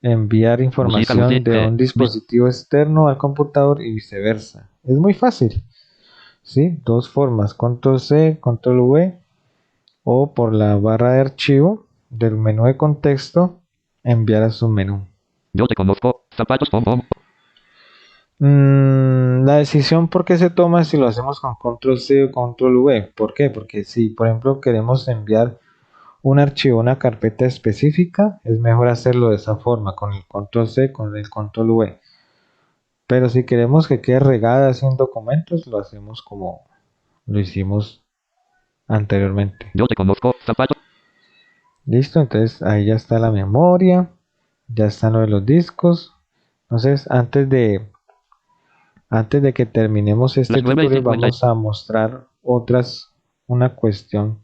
enviar información Lucy, de un dispositivo externo al computador y viceversa. Es muy fácil. ¿Sí? Dos formas, control C, control V, o por la barra de archivo del menú de contexto, enviar a su menú. Yo te conozco. Zapatos, pom, pom. La decisión por qué se toma si lo hacemos con control C o control V. ¿Por qué? Porque si, por ejemplo, queremos enviar un archivo a una carpeta específica, es mejor hacerlo de esa forma, con el control C, con el control V. Pero si queremos que quede regada en documentos, lo hacemos como lo hicimos anteriormente. Yo te conozco. Zapatos. Listo, entonces ahí ya está la memoria, ya están lo de los discos. Entonces, antes de que terminemos este Las 9 y tutorial, 50. vamos a mostrar una cuestión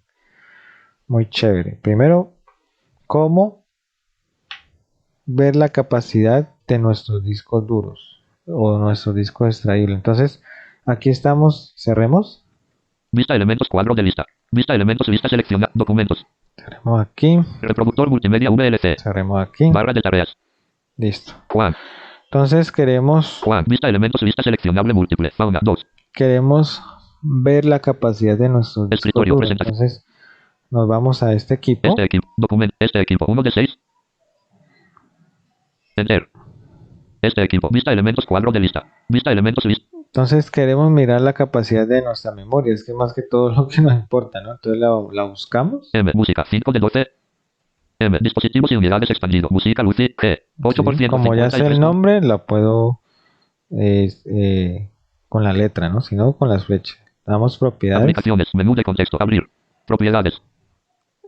muy chévere. Primero, cómo ver la capacidad de nuestros discos duros o nuestros discos extraíbles. Entonces, aquí estamos, cerremos. Vista elementos, cuadro de lista. Vista elementos, lista selecciona. Documentos. Cerremos aquí, Reproductor multimedia VLC. cerremos aquí. Barra de tareas. Listo. Juan. Entonces Juan. Vista elementos, lista seleccionable múltiple. Fauna 2. queremos ver la capacidad de nuestros discos Escritorio, duros. presentación. Entonces, nos vamos a este equipo. Este equipo. Documento. Este equipo. 1 de 6. Enter. Este equipo. Vista elementos, cuadro de lista. Vista elementos, lista. Entonces queremos mirar la capacidad de nuestra memoria, es que más que todo lo que nos importa, ¿no? Entonces la buscamos. M. Música. 5 de 12. M. Dispositivos y unidades expandido. Música Lucy. G. 8%. Sí, como ya sé el 53. nombre, la puedo con la letra, ¿no? Sino con las flechas. Damos propiedades. Aplicaciones. Menú de contexto. Abrir. Propiedades.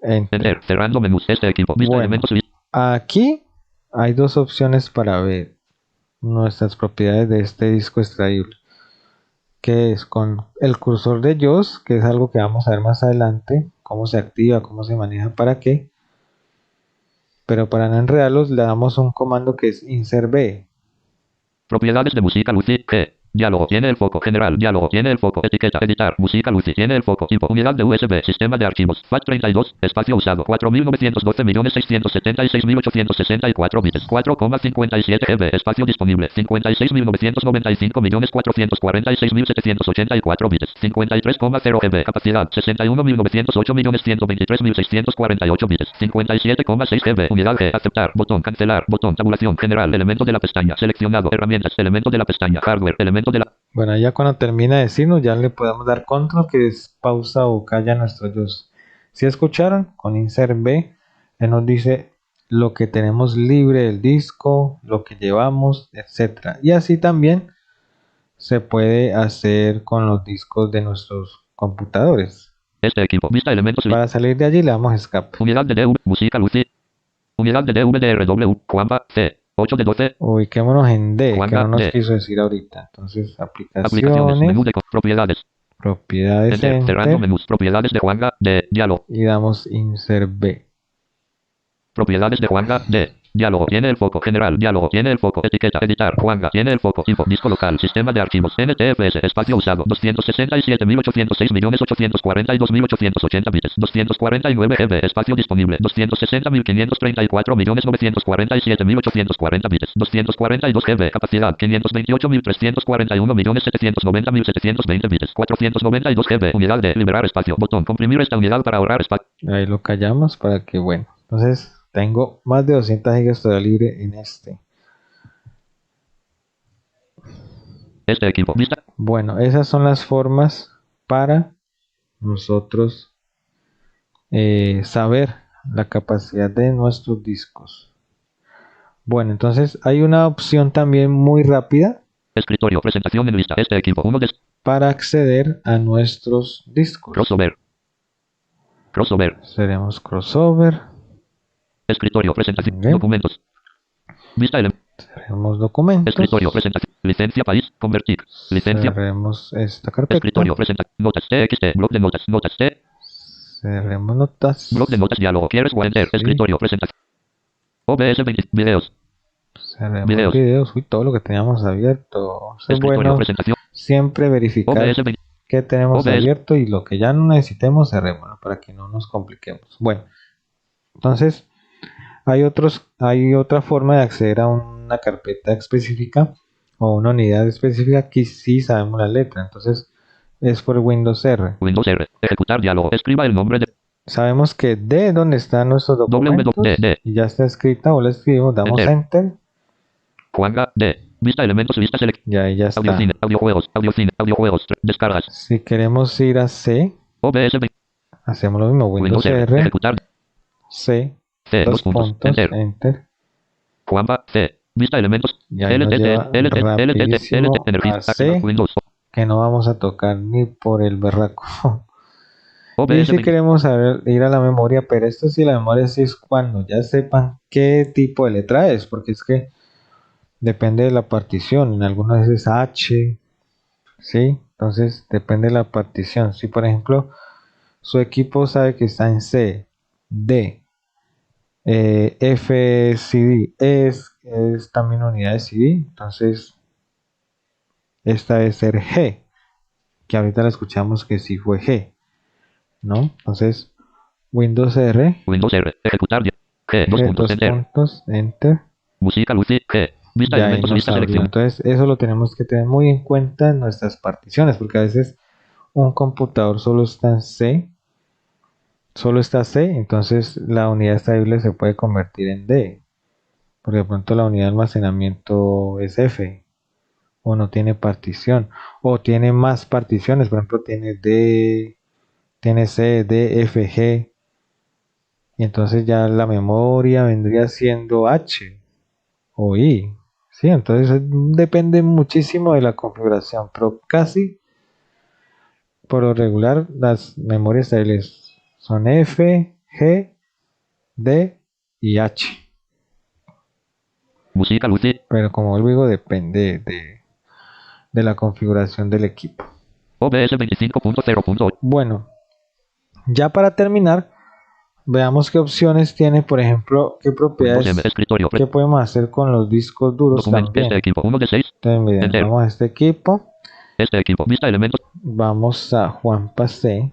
Enter. Enter. Cerrando menús. Este equipo. Vista Bueno, elementos, lista. aquí hay dos opciones para ver nuestras propiedades de este disco extraíble, que es con el cursor de JAWS, que es algo que vamos a ver más adelante, cómo se activa, cómo se maneja, para qué. Pero para no enredarlos, le damos un comando que es insert B. Propiedades de música Lucy. G. Diálogo. Tiene el foco. General. Diálogo. Tiene el foco. Etiqueta. Editar. Música Lucy. Tiene el foco. Tipo. Unidad de USB. Sistema de archivos. FAT32. Espacio usado. 4.912.666.864 bits. 4,57 GB. Espacio disponible. 56.995.95.446.784 bits. 53,0 GB. Capacidad. 61.908.123.648 bits. 57,6 GB. Unidad G. Aceptar. Botón. Cancelar. Botón. Tabulación. General. Elemento de la pestaña. Seleccionado. Herramientas. Elemento de la pestaña. Hardware. Elemento de la... Bueno, ya cuando termina de decirnos, ya le podemos dar control, que es pausa o calla nuestro JAWS. Si escucharon, con insert B, él nos dice lo que tenemos libre del disco, lo que llevamos, etcétera. Y así también se puede hacer con los discos de nuestros computadores. Este equipo. Vista elementos. Para salir de allí le damos escape. Unidad de DV. Música Lucy. Unidad de DVDRW. Juanpa. C. 8 de 12. Ubiquémonos en D, que Juanpa, no nos D. quiso decir ahorita. Entonces, Aplicaciones. aplicaciones, Menú de propiedades. propiedades, Enter. Cerrando enter, menús. Propiedades de Juanga. D. Diálogo. y damos insert B. Propiedades de Juanga. D. Diálogo. Tiene el foco. General. Diálogo. Tiene el foco. Etiqueta. Editar. Juanga. Tiene el foco. Info. Disco local. Sistema de archivos. NTFS. Espacio usado. 267.806.842.880 bits. 249 GB. Espacio disponible. 260.534.947.840 bits. 242 GB. Capacidad. 528.341.790.720 bits. 492 GB. Unidad de liberar espacio. Botón. Comprimir esta unidad para ahorrar espacio. Ahí lo callamos para que, bueno. Entonces, tengo más de 200 GB todavía libre en este. Este equipo. Vista. Bueno, esas son las formas para nosotros saber la capacidad de nuestros discos. Bueno, entonces hay una opción también muy rápida Escritorio. Presentación en lista. Este equipo. 1 de... para acceder a nuestros discos. Crossover. Crossover. Seremos crossover. Escritorio. Presentación. Bien. Documentos. Vista elemento. Cerremos documentos. Escritorio. Presentación. Licencia país. Convertir. Licencia. Cerremos esta carpeta. Escritorio. Presentación. Notas. TXT. Blog de notas. Notas. T. Cerremos notas. Blog de notas. Diálogo. ¿Quieres o enter? Sí. Escritorio. Presentación. OBS 20. Videos. Cerremos Videos. videos. Uy, todo lo que teníamos abierto. Es Escritorio. bueno Presentación. siempre verificar OBS 20. qué tenemos OBS. abierto y lo que ya no necesitemos cerrémoslo para que no nos compliquemos. Bueno, entonces hay otra forma de acceder a una carpeta específica o una unidad específica que sí sabemos la letra. Entonces es por Windows R. Windows R. Ejecutar diálogo. Escriba el nombre de... Sabemos que D es donde están nuestros documentos WWD. y ya está escrita o la escribimos, damos Enter. enter Juanga, D. Vista elementos, vista select. Y ahí ya Audio está. cine, audiojuegos, audio cine, audiojuegos, descargas. Si queremos ir a C, OBS, hacemos lo mismo. Windows Windows R, R, ejecutar, C, C, dos dos puntos, puntos, enter. Enter. Juanpa, C. Vista elementos, Y ahí nos lleva rapidísimo energía, a C, Windows, que no vamos a tocar ni por el berraco. Y OBS, si queremos ir a la memoria, pero esto sí, la memoria sí es cuando ya sepan qué tipo de letra es, porque es que depende de la partición, en algunas veces H, ¿sí? Entonces depende de la partición. Si por ejemplo su equipo sabe que está en C, D, F, CD, es también unidad de CD, entonces esta debe ser G, que ahorita la escuchamos que sí fue G, ¿no? Entonces Windows R, Windows R, ejecutar, G, dos G, puntos, dos enter. puntos, Enter. Música, luz, G. Vista Ya ahí elementos, nos vista abrió. selección. Entonces eso lo tenemos que tener muy en cuenta en nuestras particiones, porque a veces un computador solo está en C, entonces la unidad extraíble se puede convertir en D, porque de pronto la unidad de almacenamiento es F, o no tiene partición, o tiene más particiones, por ejemplo tiene D, tiene C, D, F, G, y entonces ya la memoria vendría siendo H o I. Sí, entonces depende muchísimo de la configuración, pero casi por lo regular las memorias estables son F, G, D y H. Música, luz, Pero como digo, depende de la configuración del equipo. OBS 25.0.8. Bueno, ya para terminar, veamos qué opciones tiene, por ejemplo, qué Windows M, propiedades escritorio, que podemos hacer con los discos duros documento, también. este equipo, 1 de 6. Entonces, miren, Enter. vamos a este equipo, Este equipo, vista elementos, vamos a Juanpa C,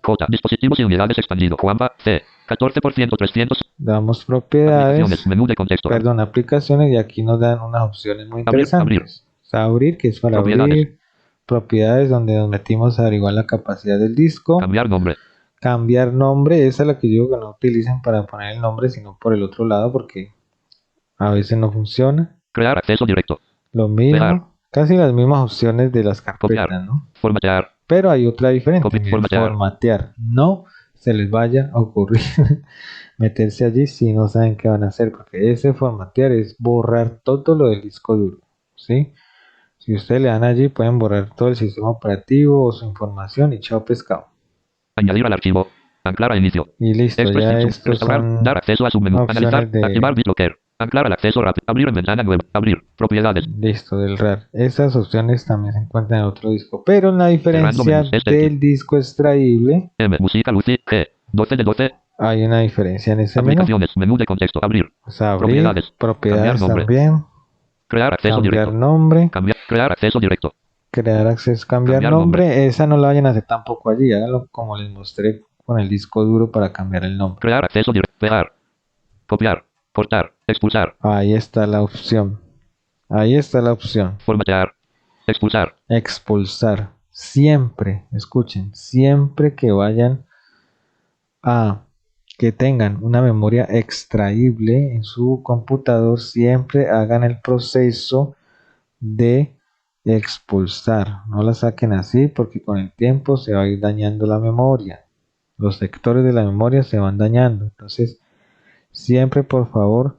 J. Dispositivos y unidades expandido. Juanpa, C. 14%, 300. damos Aplicaciones, propiedades, menú de contexto. perdón, aplicaciones, y aquí nos dan unas opciones muy Abrir, interesantes. Está abrir, que es para Propiedades. abrir, propiedades, donde nos metimos a averiguar la capacidad del disco, Cambiar nombre. cambiar nombre, esa es la que yo digo que no utilicen para poner el nombre, sino por el otro lado, porque a veces no funciona. Crear acceso directo. Lo mismo, Pegar. casi las mismas opciones de las Copiar. carpetas, ¿no? Formatear. Pero hay otra diferente, Copy, miren, formatear. formatear. No se les vaya a ocurrir meterse allí si no saben qué van a hacer, porque ese formatear es borrar todo lo del disco duro, ¿sí? Si ustedes le dan allí, pueden borrar todo el sistema operativo o su información y chao pescado. Añadir al archivo. Anclar a inicio. Y listo, Express ya Team, estos restaurar, son dar acceso a submenú. opciones Analizar. de... Activar BitLocker. Anclar al acceso rápido. Abrir en ventana nueva. Abrir. Propiedades. Listo, del RAR. Esas opciones también se encuentran en otro disco, pero la diferencia menús, del disco extraíble, M. Música, luz, G. 12 de 12. hay una diferencia en ese menú. Aplicaciones. Menú de contexto. Abrir. O sea, abrir, Propiedades. propiedades Cambiar nombre. también, Crear acceso cambiar directo. nombre, Crear acceso directo. crear acceso, cambiar Cambiar nombre. Esa no la vayan a hacer tampoco allí, háganlo como les mostré con el disco duro para cambiar el nombre. Crear acceso directo. Pegar. Copiar. Cortar. Expulsar. Ahí está la opción. Ahí está la opción. Formatear. Expulsar. Expulsar. Siempre, escuchen, siempre que vayan a que tengan una memoria extraíble en su computador, siempre hagan el proceso de expulsar. No la saquen así porque con el tiempo se va a ir dañando la memoria. Los sectores de la memoria se van dañando. Entonces, siempre por favor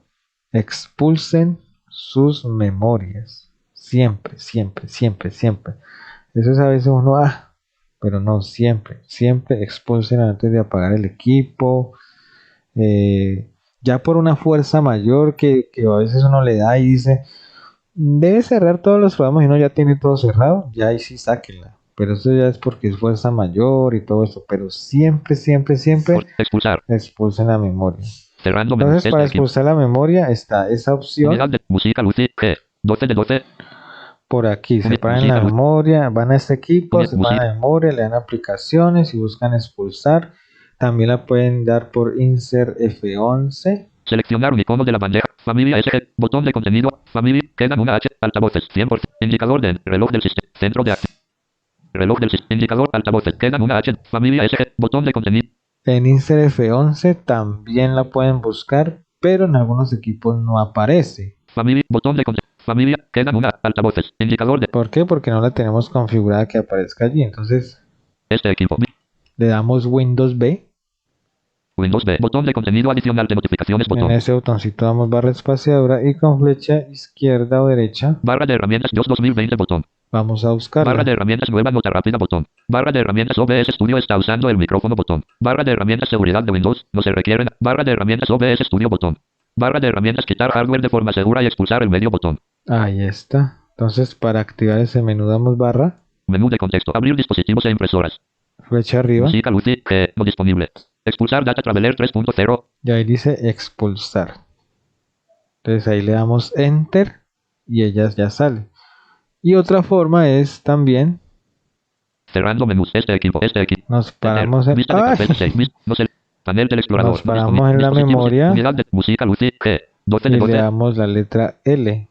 expulsen sus memorias. Siempre, siempre, siempre, siempre. Eso es a veces uno, pero no, siempre, siempre expulsen antes de apagar el equipo. Ya por una fuerza mayor que a veces uno le da y dice, debe cerrar todos los programas y uno ya tiene todo cerrado, ya ahí sí sáquenla. Pero eso ya es porque es fuerza mayor y todo eso. Pero siempre, siempre, siempre Expulsar. expulsen la memoria. Cerrando menú. Entonces, para expulsar la memoria está esa opción. Unidad de música, luz, G. 12 de 12. Por aquí, se Unidad, paran música, la luz. memoria, van a este equipo, Unidad, se paran la música. memoria, le dan aplicaciones y buscan expulsar. También la pueden dar por Insert F11. Seleccionar un icono de la bandeja. Familia SG. Botón de contenido. Familia. Quedan una H. Altavoces. 100%. Indicador de reloj del sistema. Centro de acción. Reloj del sistema. Indicador. Altavoces. Quedan una H. Familia SG. Botón de contenido. En Insert F11 también la pueden buscar, pero en algunos equipos no aparece. Familia. Botón de contenido. Familia, quedan una, altavoces, indicador de ¿Por qué? Porque no la tenemos configurada que aparezca allí. Entonces este equipo. le damos Windows B. Windows B, botón de contenido adicional de notificaciones, En botón. ese botoncito damos barra espaciadora y con flecha izquierda o derecha Barra de herramientas 2 2020, botón. vamos a Barra de buscarla. herramientas nueva nota rápida, botón. Barra de herramientas OBS Studio está usando el micrófono, botón. Barra de herramientas seguridad de Windows, no se requieren. Barra de herramientas OBS Studio, botón. Barra de herramientas quitar hardware de forma segura y expulsar el medio, botón. Ahí está. Entonces para activar ese menú damos barra, Menú de contexto, abrir dispositivos e impresoras. flecha arriba Música Lucy, no disponible. Expulsar Data Traveler 3.0. y ahí dice expulsar. Entonces ahí le damos enter y ella ya sale. Y otra forma es también Cerrando menús, este equipo. nos paramos en, Vista de ¡ay! carpeta 6, no sé. Panel del explorador. Nos paramos en la Dispositivos, memoria unidad de música Lucy, 12 y de le 12. damos la letra L.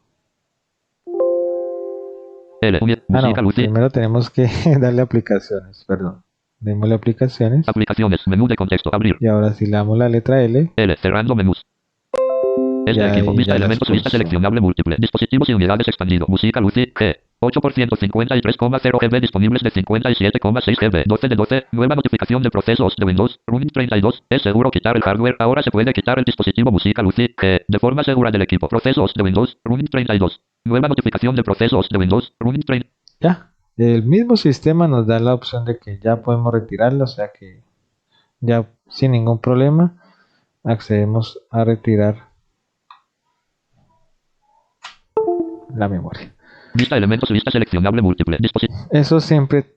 Música No, Lucy. primero tenemos que darle aplicaciones, perdón. Démosle aplicaciones Aplicaciones, menú de contexto, abrir. y ahora si le damos la letra L, Cerrando menús. Este ya, equipo, vista ya la elementos, vista expulsó. seleccionable múltiple. Dispositivos y unidades expandido. Música Lucy, 8% 53,0 GB disponibles de 57,6 GB. 12 de 12. Nueva notificación de procesos de Windows. Running 32. Es seguro quitar el hardware. Ahora se puede quitar el dispositivo Música Lucy, de forma segura del equipo. Procesos de Windows. Running 32. Nueva notificación de procesos de Windows. Running 30. Ya, el mismo sistema nos da la opción de que ya podemos retirarla, o sea que ya sin ningún problema accedemos a retirar la memoria. Vista elementos, vista seleccionable múltiple. Eso siempre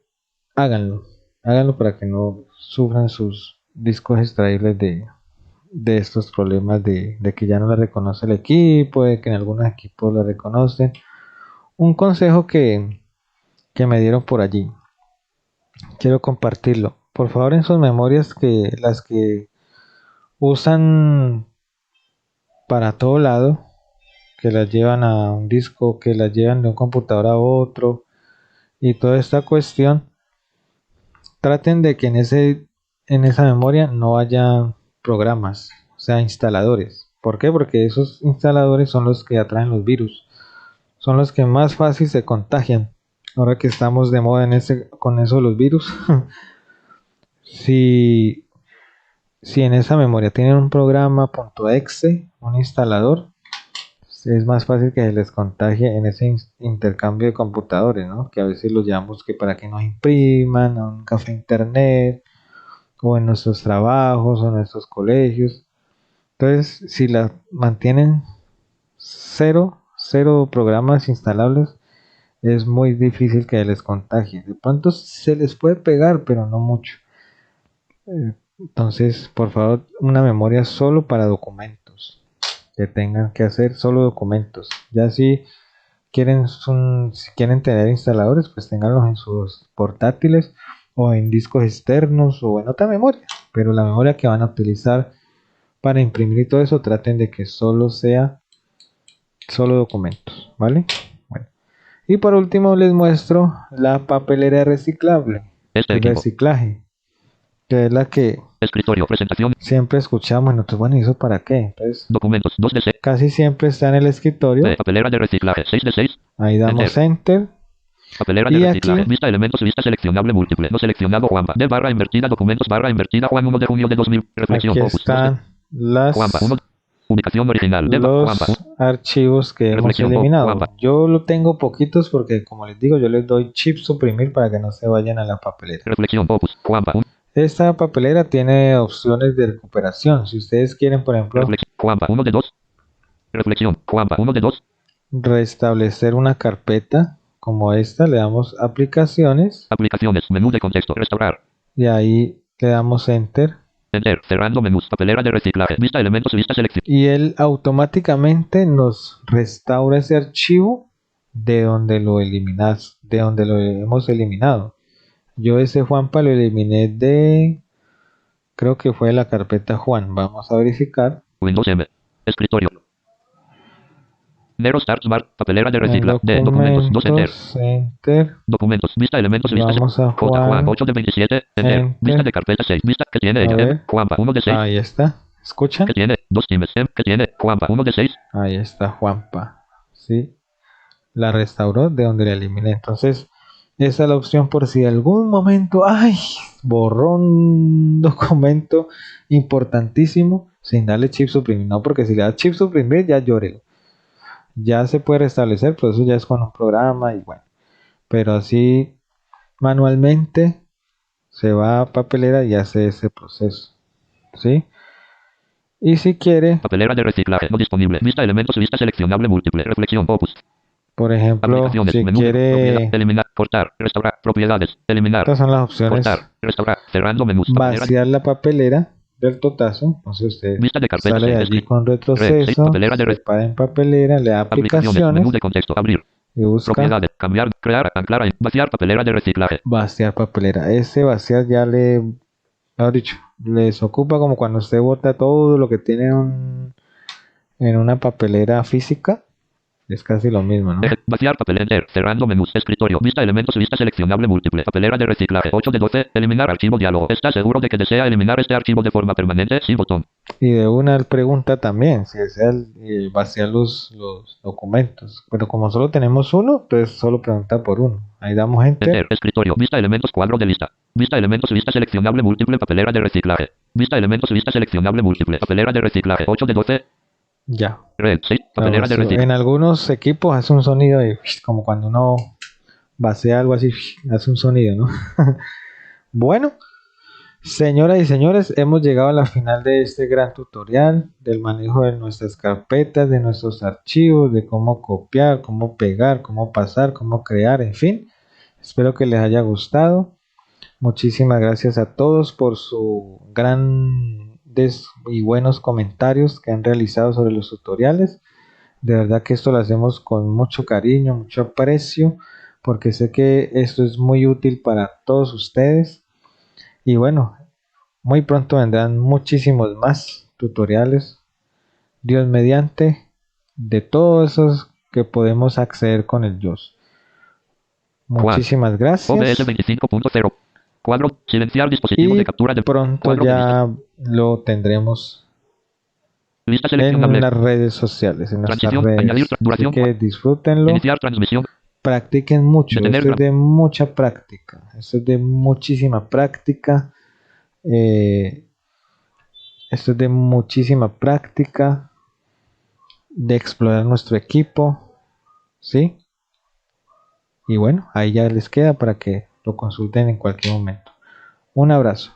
háganlo, háganlo para que no sufran sus discos extraíbles de estos problemas de que ya no la reconoce el equipo, de que en algunos equipos la reconocen. Un consejo que me dieron por allí, quiero compartirlo. Por favor, en sus memorias, que las que usan para todo lado, que las llevan a un disco, que las llevan de un computador a otro y toda esta cuestión, traten de que en esa memoria no haya programas, o sea, instaladores. ¿Por qué? Porque esos instaladores son los que atraen los virus, son los que más fácil se contagian. Ahora que estamos de moda con eso de los virus, si en esa memoria tienen un programa .exe, un instalador, es más fácil que se les contagie en ese intercambio de computadores, ¿no? Que a veces los llamamos que para que nos impriman a un café internet o en nuestros trabajos o en nuestros colegios. Entonces, si la mantienen cero programas instalables, es muy difícil que les contagie. De pronto se les puede pegar, pero no mucho. Entonces, por favor, una memoria solo para documentos. Que tengan que hacer solo documentos. Ya si si quieren tener instaladores, pues tenganlos en sus portátiles o en discos externos o en otra memoria. Pero la memoria que van a utilizar para imprimir y todo eso, traten de que solo sea solo documentos, ¿vale? Bueno. Y por último les muestro la papelera reciclable, el reciclaje, que es la que escritorio, presentación, siempre escuchamos en otros. Bueno, ¿y eso para qué? Entonces, documentos, 2 de 6. Casi siempre está en el escritorio. Papelera de reciclaje, 6 de 6. Ahí damos enter. Papelera de reciclaje, vista elementos, vista seleccionable múltiple, no seleccionado Juanpa, de barra invertida, documentos, barra invertida, Juan 1 de junio de 2000, reflexión, aquí focus, están las Juanpa, ubicación original, de los Juanpa, archivos que hemos eliminado. Yo lo tengo poquitos porque, como les digo, yo les doy chip suprimir para que no se vayan a la papelera. Reflexión, focus, Juanpa, esta papelera tiene opciones de recuperación. Si ustedes quieren, por ejemplo, Juanpa 1 de 2. Reflexión, Juanpa 1 de 2. Restablecer una carpeta como esta, le damos aplicaciones. Aplicaciones, menú de contexto, restaurar. Y ahí le damos enter. Enter, cerrando menús, papelera de reciclaje, vista elementos, vista selección. Y él automáticamente nos restaura ese archivo de donde lo eliminas, de donde lo hemos eliminado. Yo ese Juanpa lo eliminé creo que fue de la carpeta Juan. Vamos a verificar. Windows M, escritorio. Nero Start Bar, papelera de reciclaje, de documentos, 2 enter. Documentos, vista elementos, vista. Vamos a Juan, 8 de 27, enter. Vista de carpeta 6, vista que tiene ella, Juanpa 1 de 6. Ahí está, ¿escuchan? Que tiene 2 times, que tiene Juanpa 1 de 6. Ahí está Juanpa, ¿sí? la restauró de donde la eliminé. Entonces, esa es la opción por si algún momento, ay, borró un documento importantísimo sin darle chip suprimir. No, porque si le da chip suprimir, ya lloré. Ya se puede restablecer, pero eso ya es con un programa y bueno. Pero así manualmente se va a papelera y hace ese proceso, ¿sí? Y si quiere, Papelera de reciclaje. No disponible. Vista elementos. Vista seleccionable múltiple. Reflexión. Opus. por ejemplo, Aplicaciones. si Menú de propiedad. quiere, Eliminar. Cortar. Restaurar. Propiedades. Eliminar. estas son las opciones: Cortar. Restaurar. Cerrando menús. Papelera. vaciar la papelera del totazo. Entonces usted Vista de carpetas. sale de allí con Red. retroceso, Papelera de se para en papelera, le da aplicaciones. Menú aplicaciones de contexto. Abrir. y busca Propiedades. Cambiar. Crear. Anclar. Vaciar. Papelera de reciclaje. vaciar papelera. Ese vaciar ya le, mejor dicho, les ocupa como cuando usted bota todo lo que tiene en una papelera física. Es casi lo mismo, ¿no? Vaciar papel enter. Cerrando menús. Escritorio. Vista elementos. Vista seleccionable múltiple. Papelera de reciclaje. 8 de 12. Eliminar archivo diálogo. ¿Está seguro de que desea eliminar este archivo de forma permanente? Sí, botón. Y de una él pregunta también si desea vaciar los documentos. Pero como solo tenemos uno, entonces solo pregunta por uno. Ahí damos enter. Enter. Escritorio. Vista elementos. Cuadro de lista. Vista elementos. Vista seleccionable múltiple. Papelera de reciclaje. Vista elementos. Vista seleccionable múltiple. Papelera de reciclaje. 8 de 12. Ya. Red. 6. La Papelera de vació. reciclaje. En algunos equipos hace un sonido de, como cuando uno vacía algo así, hace un sonido, ¿no? Bueno, señoras y señores, hemos llegado a la final de este gran tutorial del manejo de nuestras carpetas, de nuestros archivos, de cómo copiar, cómo pegar, cómo pasar, cómo crear, en fin. Espero que les haya gustado. Muchísimas gracias a todos por su grandes y buenos comentarios que han realizado sobre los tutoriales. De verdad que esto lo hacemos con mucho cariño, mucho aprecio, porque sé que esto es muy útil para todos ustedes. Y bueno, muy pronto vendrán muchísimos más tutoriales, Dios mediante, de todos esos que podemos acceder con el JOS. Muchísimas OBS gracias 25.0. Cuadro. Silenciar dispositivo y de captura de pronto cuadro de ya lo tendremos Lista en seleccionable. las redes sociales, en nuestras Transición. Añadir redes. Así duración. que disfrútenlo, Iniciar transmisión. practiquen mucho, Detener esto es de mucha práctica, esto es de muchísima práctica, esto es de muchísima práctica, de explorar nuestro equipo, ¿sí? Y bueno, ahí ya les queda para que lo consulten en cualquier momento. Un abrazo.